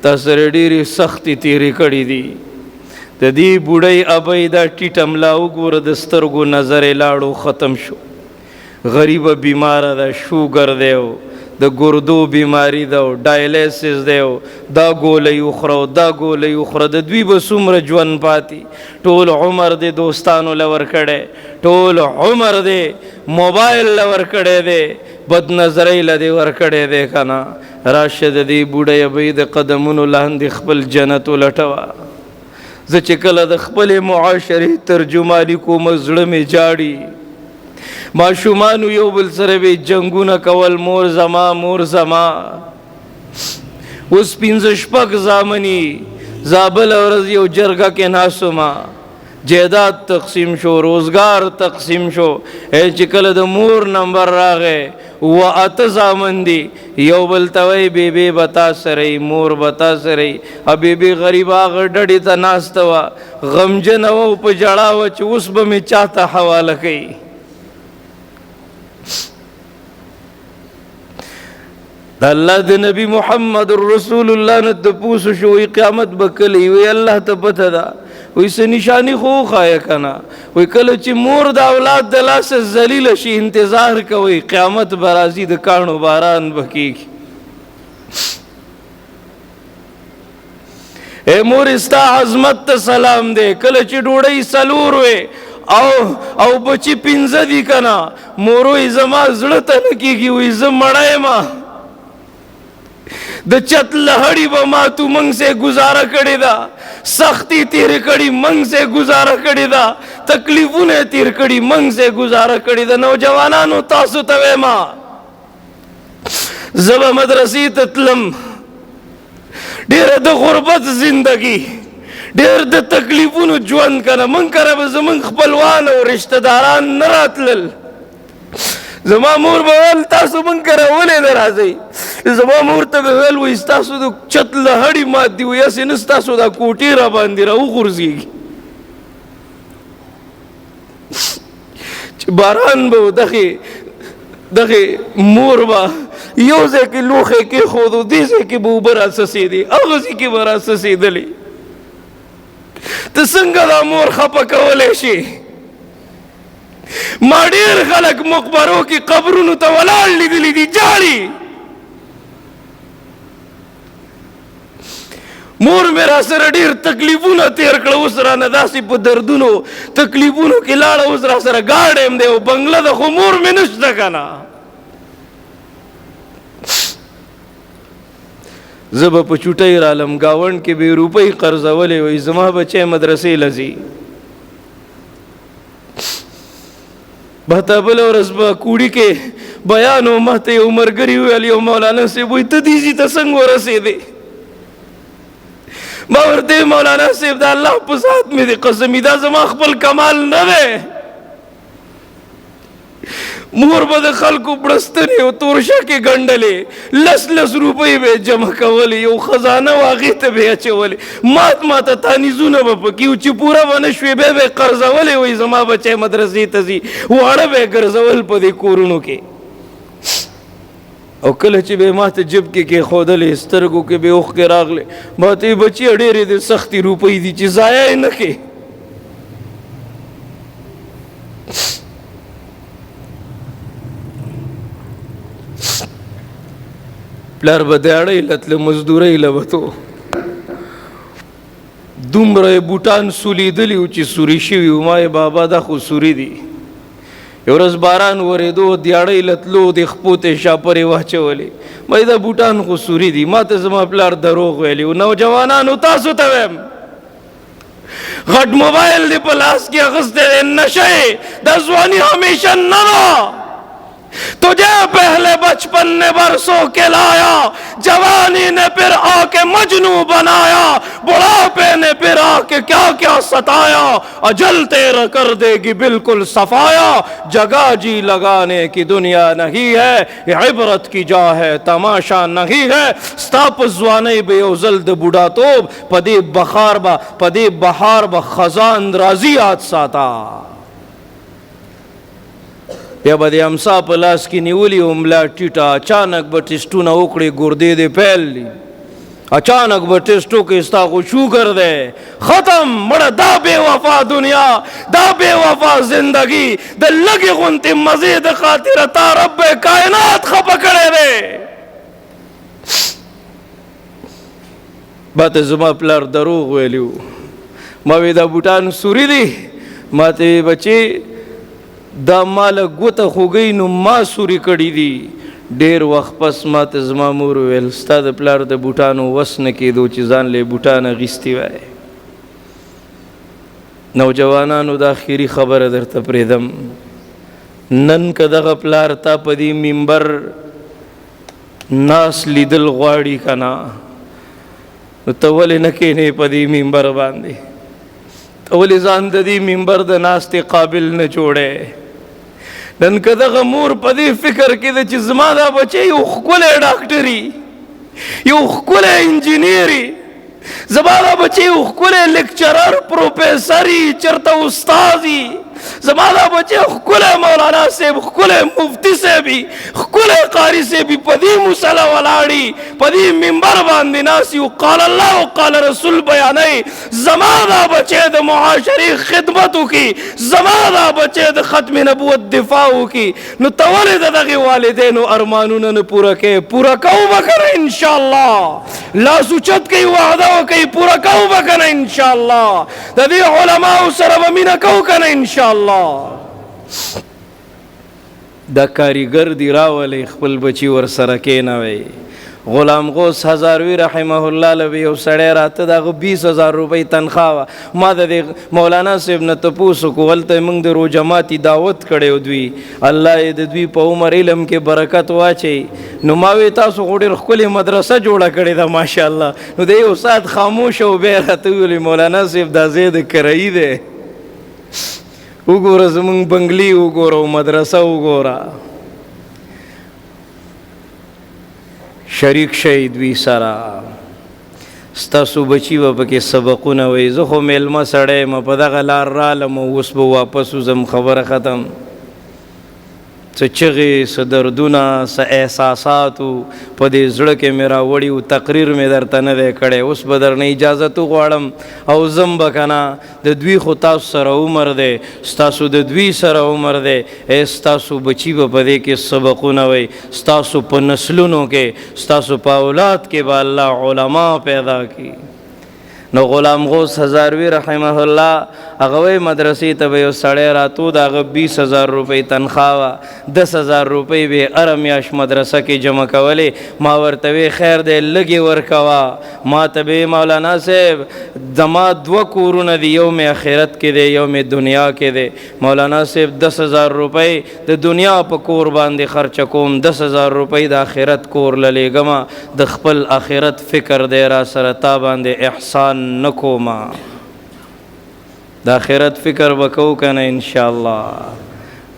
تا سره ډېرې سختې تېرې کړې دي. د دې بوډۍ ابۍ دا ټیټه ملا وګوره، د سترګو نظر یې لاړو ختم شو. غریبه بیماره ده، شوګر دی، د ګردو بیماری ده، ډایلیسس دی، دا ګولۍ وخوره دا ګولۍ وخوره. د دوی به څومره ژوند پاتې؟ ټول عمر دی دوستانو له ورکړی، ټول عمر دی موبایل له ورکړی دی، بد نظرۍ له دې ورکړی دی. که نه راشه د دې بوډۍ ابۍ د قدمونو لاندې خپل جنت ولټوه. زه چې کله د خپلې معاشرې ترجماني کوم زړه مې جاړي. ماشومانو یو بل سره به جنګونه کول، مور زما مور زما. اوس 5-6 زامني زابل ورځ یو جرګه کې ناسوما، جیداد تقسیم شو، روزگار تقسیم شو. چې کله د مور نمبر راغی و 8 زامن دي، یو بل ته وایي بیبي بتا سره مور بتا سره. ا بیبي غریبه هغه ډډې ته ناسته وه، غمجنه وه، په ژړا وه چې اوس به مې چاته حواله کوي. د الله د نبی محمد رسول الله نه تپوس شو، قیامت به کله وي؟ الله ته پته ده. وایي څه نشاني خو وښایه که نه. وایي کله چې مور د اولاد د لاسه ذلیله شي انتظار کوئ، قیامت به راځي، د کاڼو باران به کېږي. اے مور ستا عظمت ته سلام دی. کله چې ډوډۍ 4 وې او بچي 5 دي که نه، مور وایي زما زړه ته نه کېږي، وایي زه مړه یم. د چت لهړی به ما تو منګ سے گزاره کړې ده، سختی تیر کړي منګ سے گزاره کړې ده، تکلیفونه تیر کړي منګ سے گزاره کړې ده. نوجوانانو تاسو ته وایم، زه به مدرسې ته تلم، ډېره د غربت زندگی، ډېر د تکلیفونو ژوند که نه. موږ کره به زموږ خپلوان او رشته داران نه راتلل. زما مور به ویل تاسو موږ کره ولې نه راځئ؟ زما مور ته به ویل وایي ستاسو د چت لهړي مات دي، وایي هسې نه ستاسو دا کوټې را باندې را وغورځېږي. چې باران به و دغې مور به یو ځای کې لوښی کېښودو، دې ځای کې به اوبه را څڅېدې، هغه ځای کې به را څڅېدلې. ته څنګه دا مور خفه کولی شي؟ ما ډېر خلک مقبرو کې قبرونو ته ولاړ لیدلي دي، جاړي. مور مې را سره ډېر تکلیفونه تېر کړه، اوس رانه داسې په دردونو تکلیفونو کې لاړه، اوس را سره ګاډ یم دی او بنګله ده، خو مور مې نشته که نه. زه به په چوټۍ رالم، ګاونډ کې به روپۍ قرضولې، وایي زما بچی مدرسې له ځي. بهته بله ورځ به کوړي کې بیان و، ما ته یو ملګري وویل، یو مولانا صاحب وایي ته دې ځي ته څنګه ورسېدې؟ ما ورته مولانا صاحب د الله په ذات مې دې قسمي، دا زما خپل کمال نه دی. مور به د خلکو بړستنې او تورشکې ګنډلې، 10 روپۍ به یې جمع کولې، یو خزانه و هغې ته به یې اچولې، ماته تانیزونه به پکې و، چې پوره به نه شوې بیا به یې قرضولې. وایي زما بچی مدرسې ته ځي، واړه به یې ګرځول په دې کورونو کې. او کله چې به یې ما ته جب کې کېښودلې، سترګو کې به یې اوښکې راغلې، ما ته یې بچیه ډېرې د سختې روپۍ دي چې ضایع یې نه کړې. پلار به دیاړۍ له تله، مزدورۍ له به تو، دومره بوټان سولیدلی و چې سوري شوي و. ما بابا دا خو سوري دي. یو ورځ باران ورېدو دیاړۍ لتلو د خپو ته شاپرې واچولې. ما دا بوټان خو سوري دي. ما ته زما پلار دروغ ویلي و. نوجوانانو تاسو ته وایم غټ موبایل دی په لاس کې اخیستی دی، نشئ د ځواني همیشه نه ده. تجھے پہلے بچپن نے برسوں کے لایا، جوانی نے پھر آ کے مجنوں بنایا، بڑھاپے نے پھر آ کے کیا کیا ستایا، اجل تیرا کر دے گی بالکل صفایا، جگہ جی لگانے کی دنیا نہیں ہے، یہ عبرت کی جا ہے تماشا نہیں ہے. ستا په ځوانۍ به یو ځل د بوډاتوب په دې بهار به خزان راځي یاد ساته. بیا به د امسا په لاس کې نیولي و ملا ټیټه، اچانک به ټسټونه وکړي ګردې دې پیل دي، اچانک به ټسټ وکړي ستا خو شوګر دی ختم. مړه دا بې وفا دنیا، دا بې وفا زندگی د لږې غوندې مزې د خاطره تا رب کائنات خفه کړی دی. ما ته زما پلار دروغ ویلي و. ما وی دا بوټان سوري دي. ما ته بچې دا ماله ګوته خوږی نو ما سوري کړي دي. ډېر وخت پس ما ته زما مور ویل ستا د پلار د بوټانو وس نه کېدو چې ځان له بوټان اخیستي وای. نوجوانانو دا اخري خبره درته پرېږدم، نن که دغه پلار تا په دې منبر ناس لیدل غواړي که نه، نو ته ولې نه کښېنې په دې منبر باندې؟ ته ولې ځان د دې منبر د ناستې قابل نه جوړی؟ نن که دغه مور په دې فکر کې ده چې زما دا بچی یو ښکلی ډاکټري، یو ښکلی انجینیري، زما دا بچی یو ښکلی لیکچرر پروفیسري، چېرته استاذي، زما دا بچی ښکلی مولانا صاحب، ښکلی مفتی صاحبي، ښکلی قاري صاحبي په دې مسله ولاړي، په دې منبر باندې ناست یو قال الله او قال رسول بیانوي. زما دا بچی د معاشري خدمت وکړي، زما دا بچی د ختم نبوت دفاع وکړي، نو ته ولې د دغې والدینو ارمانونه نه پوره کوې؟ پوره کوو به که نه انشاءالله؟ لاس اوچت کوي، وعده وکوي، پوره کوو به که نه انشاءالله؟ د دې علماو سره به مینه کوو که نه انشاءالله؟ دا کاریګر دی راولی خپل بچی ورسره کېنوئ. غلام غوث هزاروي رحمه الله له یو سړی راته د هغه 20,000 روپۍ تنخواه وه. ما د دې مولانا صاحب نه تپوس وکړو، هلته موږ د روجماتي دعوت کړی و دوی، الله یې د دوی په عمر علم کې برکت واچوي. نو ما وی تاسو خو ډېر ښکلې مدرسه جوړه کړې ده ماشاءالله. نو د یو ساعت خاموش و بیا راته ویلې مولانا صاحب دا ځای د کرایي دی، وګوره زمونږ بنګلي وګوره او مدرسه وګوره. شریک شئ دوی سره، ستاسو بچي به پکې سبقونه وایي. زه خو میلمه سړی یم، په دغه لار رالم او اوس به واپس وځم، خبره ختم. څه چغې، څه دردونه، څه احساساتو په دې زړه کې مې راوړي و. تقریر مې درته نه دی کړی، اوس به درنه اجازت وغواړم او ځم به که نه. د دوی خو تاسو سره عمر دی، ستاسو د دوی سره عمر دی. ستاسو بچي به په دې کې سبقونه وایي، ستاسو په نسلونو کې، ستاسو په اولاد کې به الله علما پیدا کړي. نو غلام غوث هزاروي رحمه الله هغه وایي مدرسې ته به یو سړی راتو، د هغه 20,000 روپۍ تنخواه وه، 10,000 روپۍ به یې هره میاشت مدرسه کې جمع کولې. ما ورته وی خیر دی لږې ورکوه. ما ته به مولانا صاحب زما 2 کورونه دي، یو مې آخرت کې دی، یو مې دنیا کې دی. مولانا صاحب 10,000 روپۍ د دنیا په کور باندې خرچه کوم، 10,000 روپۍ د آخرت کور للیږمه. د خپل آخرت فکر دی را سره، تا باندې احسان نکوما. د آخرت فکر وکړو که نه انشاءالله؟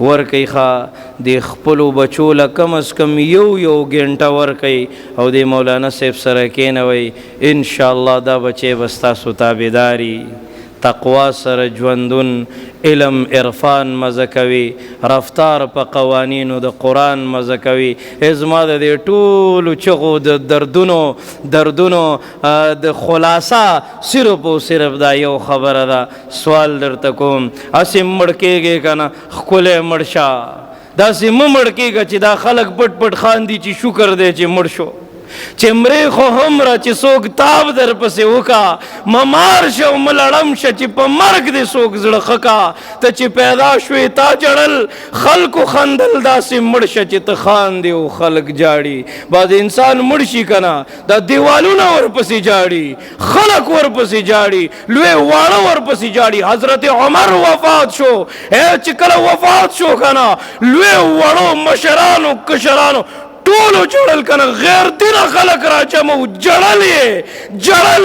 ورکوئ ښه د خپلو بچو له کم از کم یو ګنټه ورکوئ او د مولانا صاحب سره کښېنوئ. انشاءالله دا بچی به ستاسو تابعداري، تقوا سره ژوندون، علم عرفان مزه کوي، رفتار په قوانینو د قرآن مزه کوي. زما د دې ټولو چغو د دردونو د خلاصه صرف او صرف دا یو خبره ده. سوال درته کوم، هسې مړ کېږې که نه؟ ښکلی مړ شه، داسې مه مړ کېږه چې دا خلک پټ پټ خاندي چې شکر دی چې مړ شو. چې مرې خو هم را چې څوک تاب در پسې وکا ممار شه او ملړم شه چې په مرګ دې څوک زړه ښه کا ته چې پیدا شوې تا جړل خلکو خندل داسې مړ شه چې ته خاندې او خلک جاړي بعد انسان مړ شي که نه دا دیوالونه ورپسې جاړي خلک ورپسې جاړي لوی واړه ورپسې جاړي حضرت عمر وفات شو چې کله وفات شو که نه لوی وړو مشرانو کشرانو ټولو جړل کنه غیر دینه خلک راجمع جړل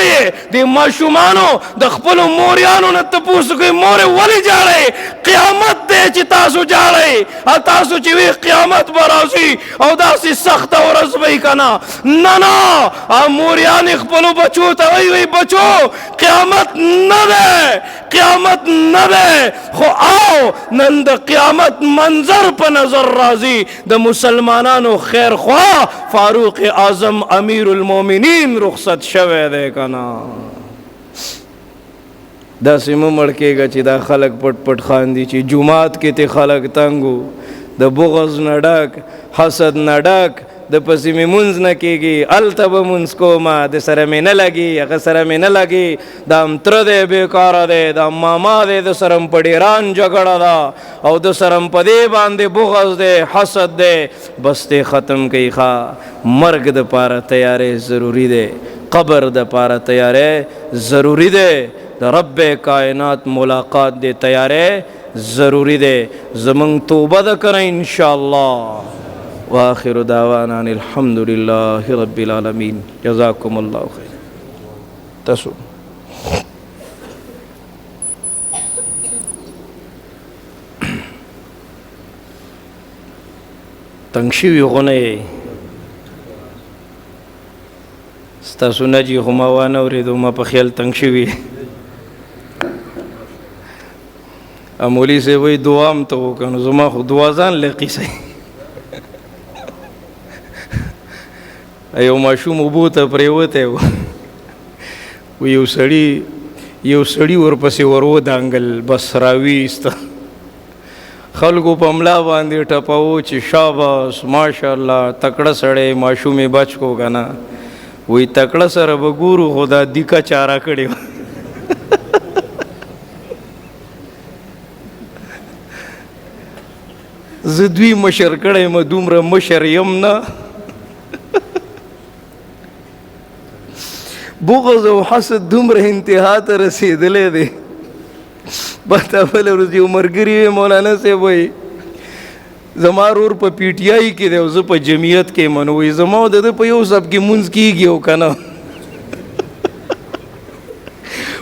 یې د ماشومانو د خپلو موریانو نه تپوس کوي مورې ولې جاړئ قیامت دی چې تاسو جاړئ تاسو چې وی قیامت به راځي او داسې سخته ورځ به وي که نه نه موریانې خپلو بچو ته وی بچو قیامت نه دی خو او نن د قیامت منظر په نظر راځي د مسلمانانو خیر خوا فاروق اعظم امیر المومنین رخصت شوه دی کنا داسې مه مړ کېږه چې دا خلک پټ پټ خاندي چې جومات کې ته خلک تنګو د بغض نه ډک حسد نه ډک د پسې مې مونځ نه کېږي هلته به مونځ کومه د سره مې نه لګي هغه سره مې نه لګي دا م تره دی بېکاره دی دا ماما دی د سره م په ډېران جګړه ده او د سره م په دې باندې بغض دی حسد دی بس دی ختم کوي ښه مرګ دپاره تیاری ضروري دی قبر دپاره تیاری ضروري دی د رب کائنات ملاقات دی تیاری ضروري دی زمونږ توبه ده که نه انشاءالله وآخر دعوانا الحمد لله رب العالمين جزاكم الله خير تاسو تنگ شوي غونه ستاسو نجي خو ما وانه اورېدو ما په خیال تنگ شوي مولوي صاحب وایي دعا م ته وکړه نو زما خو دعا ځان له قیسه یو ماشوم اوبو ته پرېوتی و یو سړي ورپسې ور ودانګل بس راویسته خلکو په ملا باندې ټپاو چې شاباس ماشاءالله تکړه سړی ماشوم یې بچ کو که نه وایي تکړه سره به ګورو خو دا دیکه چاره کړې وه زه دوی مشر کړی یم دومره مشر یم نه بغض او حسد دومره انتها ته رسېدلی دی پته بله ورځ یو ملګري وی مولانا صاحب وایي زما ورور په پی ټي آی کې دی او زه په جمعیت کې یم نو وایي زما او د ده په یو صف کې مونځ کېږي او که نه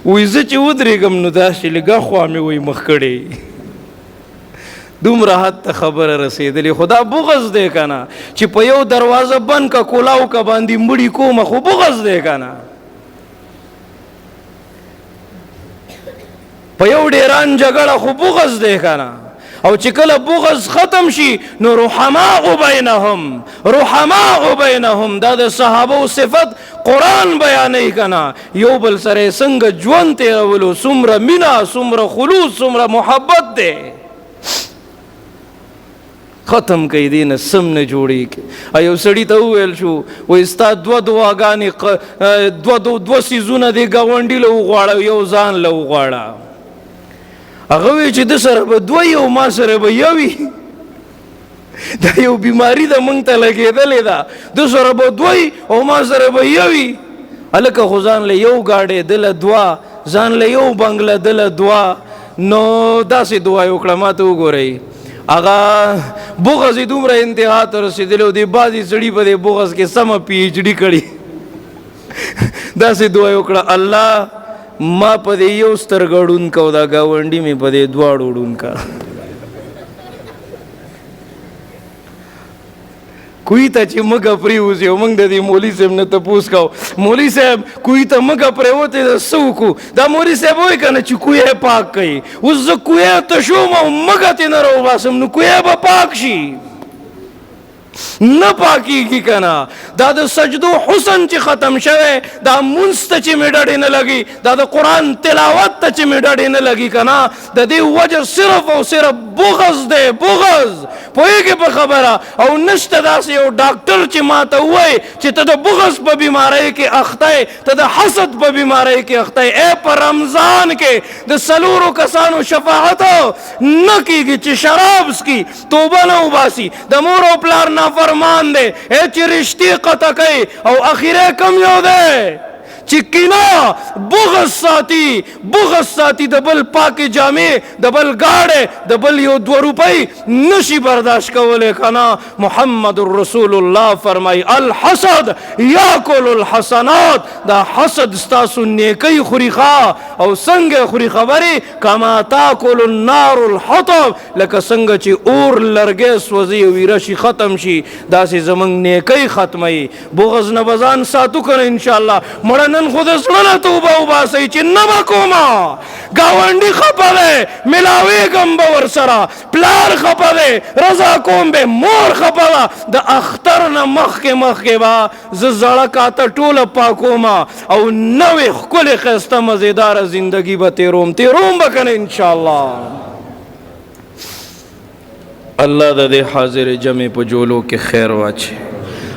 وایي زه چې ودرېږم نو داسې لږه خوا مې وایي مخ کړی دومره حد ته خبره رسېدلې خو دا بغض دی که نه چې په یو دروازه بند که کولاو که باندې مړي کومه خو بغض دی که نه په یو ډیران جګړه خو بغض دی که نه او چې کله بغض ختم شي نو رحماء بینهم دا د صحابو صفت قرآن بیانوي که نه یو بل سره څنګه ژوند تېرولو څومره مینه څومره خلوص څومره محبت دی ختم کوي دې نه سم نه جوړېږي یو سړي ته وویل شو وایي ستا دوه دعاګانې دوه څیزونه دې ګاونډي له وغواړه یو ځان له وغواړه هغه وایي چې ده سره به دوه یو ما سره به یو وي دا یو بیماري ده موږ ته لګېدلې ده ده سره به دوه او ما سره به یو وي هلکه خو ځان له یو ګاډی ده له دوه ځان له یو بنګله ده له دوه نو داسې دعا یې وکړه ما ته وګورئ هغه بغض یې دومره انتها ته رسېدلی او دې بعضې سړي په دې بغض کې سمه پي ایچ ډي کړي داسې دعا یې وکړه الله ما په دې یو سترګه ړوند که او دا ګاونډي مې په دې دواړو ړوند که کوی ته چې مګه پرېوځي او موږ د دې مولوي صاحب نه تپوس کوو مولوي صاحب کوی ته مګه پرېوتې ده څه وکړو دا مولوي صاحب وایي که نه چې کوی پاک کوي اوس زه کوی ته شوم او مګه ترې نه راوباسم نو کوی به پاک شي نه پاکیږي کنه. دا د سجدو حسن چې ختم شوه، دا مونځ ته چې مې ډډې نه لګي، دا د قرآن تلاوت ته چې مې ډډې نه لګي کنه، د دې وجه صرف او صرف بغض دی. بغض پوهېږې په خبره؟ او نشته داسې یو ډاکټر چې ما ته ووایي چې ته د بغض په بیمارۍ کې اخته یې، ته د حسد په بیمارۍ کې اخته یې. ای په رمضان کې د څلورو کسانو شفاعت نه کېږي چې شراب څکي، توبه نه وباسي، د مور او پلار نافرمان دی، چې رشتې قطع کوي، او اخیری کم یو دی چې کینه بغض ساتي. بغض ساتي د بل پاکې جامې، د بل گاډې، د بل یو 2 روپۍ نشي برداشت کولی کنه. محمد رسول الله فرمای الحسد یاکل الحسنات، دا حسد ستاسو نیکی خوري ښه. او څنګه خوري خبرې؟ کما تاکل النار الحطب، لکه څنګه چې اور لرګی سوځي او ویره شي ختم شي، داسې زمونږ نیکی ختموي. بغض نه به ځان ساتو کنه انشاءالله. مړه نن خو د زړه نه توبه وباسئ چې نه به کومه. ګاونډي خفه دی، ملاوېږم به ورسره، پلار خفه دی، رضا کوم به، مور خفه ده، د اختر نه مخکې به زه زړه کاته ټوله پاکومه، او نوې ښکلې ښایسته مزېداره زندګي به تېروم به کنه انشاءالله. الله د دې حاضر جمع په جولو کې خیر واچي.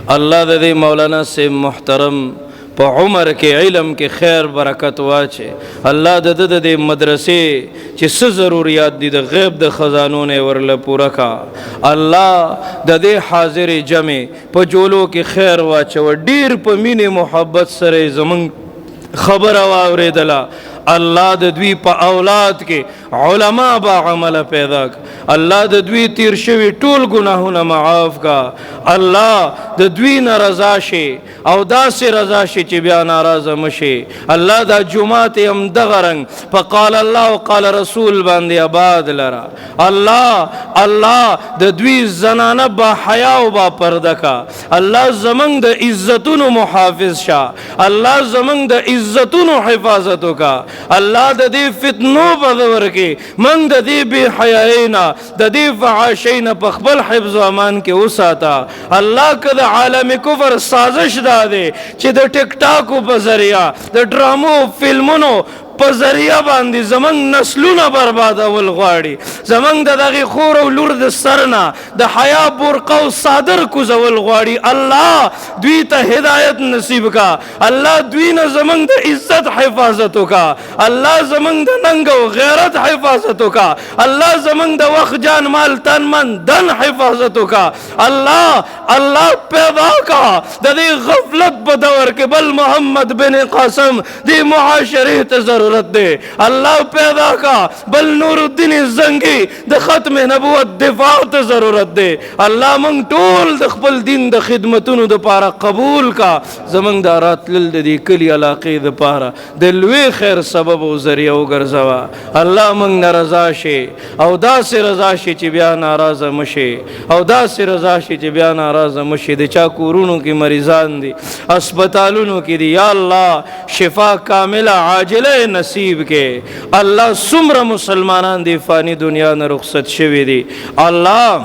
الله د دې مولانا سے محترم په عمر کې علم کې خیر برکت واچي. الله د دې مدرسې چې څه ضرورت دي د غیب د خزانو نه ورله پوره کا. الله د دې حاضر جمع په جولو کې خیر واچو. ډیر په مینه محبت سره زمون خبره واوریدله. الله د دوی په اولاد کې علما با عمل پیدا ک. الله د دوی تیر شوی ټول ګناهونه معاف کا. الله د دوی نه رضا شي او داسې رضا شي چې بیا ناراضه مشي. الله دا جمعات هم دغه رنګ په قال الله او قال رسول باندې آباد لرا. الله د دوی زنانه با حیا او با پرده کا. الله زمنګ د عزتونو محافظ شه. الله زمنګ د عزتونو حفاظت وکا. الله د دې فتنو په دور کې من د دې بے حیاینا، د دې فحاشینا په خپل حفظ و امان کې وساته. الله که د عالم کفر سازش داده چې د ټیک ټاکو په ذریعہ، د ډرامو فلمونو په ذریعہ باندې زمنګ نسلونه بربادول غواړي، زمنګ د دغه خور او لور د سرنا د حیا برقه او صادر کوزول غواړي. الله دوی ته هدایت نصیب کا. الله دوی نه زمنګ د عزت حفاظت وکا. الله زمنګ د ننګ او غیرت حفاظت وکا. الله زمنګ د وخت جان مال تن من دن حفاظت وکا. الله پیدا کا د دې غفلت په دور کې بل محمد بن قاسم دی معاشره ته ضرورت دے. اللہ پیدا کا بل نور الدین زنگی د ختم نبوت دفاع ته ضرورت دے. اللہ منگ ټول د خپل دین د خدمتونو د پاره قبول کا. زمنګ د راتلل د دې کلی علاقې د پاره د لوی خیر سبب او ذریعہ وګرځوا. الله منگ نارضا شي او داسې رضا شي چې بیا ناراضه مشي، او داسې رضا شي چې بیا ناراضه مشي. د چا کورونو کې مریضان دي، اسپیټالونو کې دي، یا الله شفا کامله عاجله نصیب کې. الله څومره مسلمانان دی فانی دنیا نه رخصت شوي دي، الله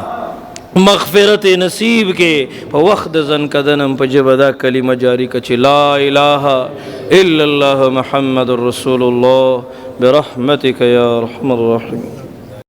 مغفرت نصیب کې. په وخت ځن کدنم په جبه دا کلمه جاری کړه چې لا اله الا الله محمد رسول الله برحمتك یا ارحم الراحمین.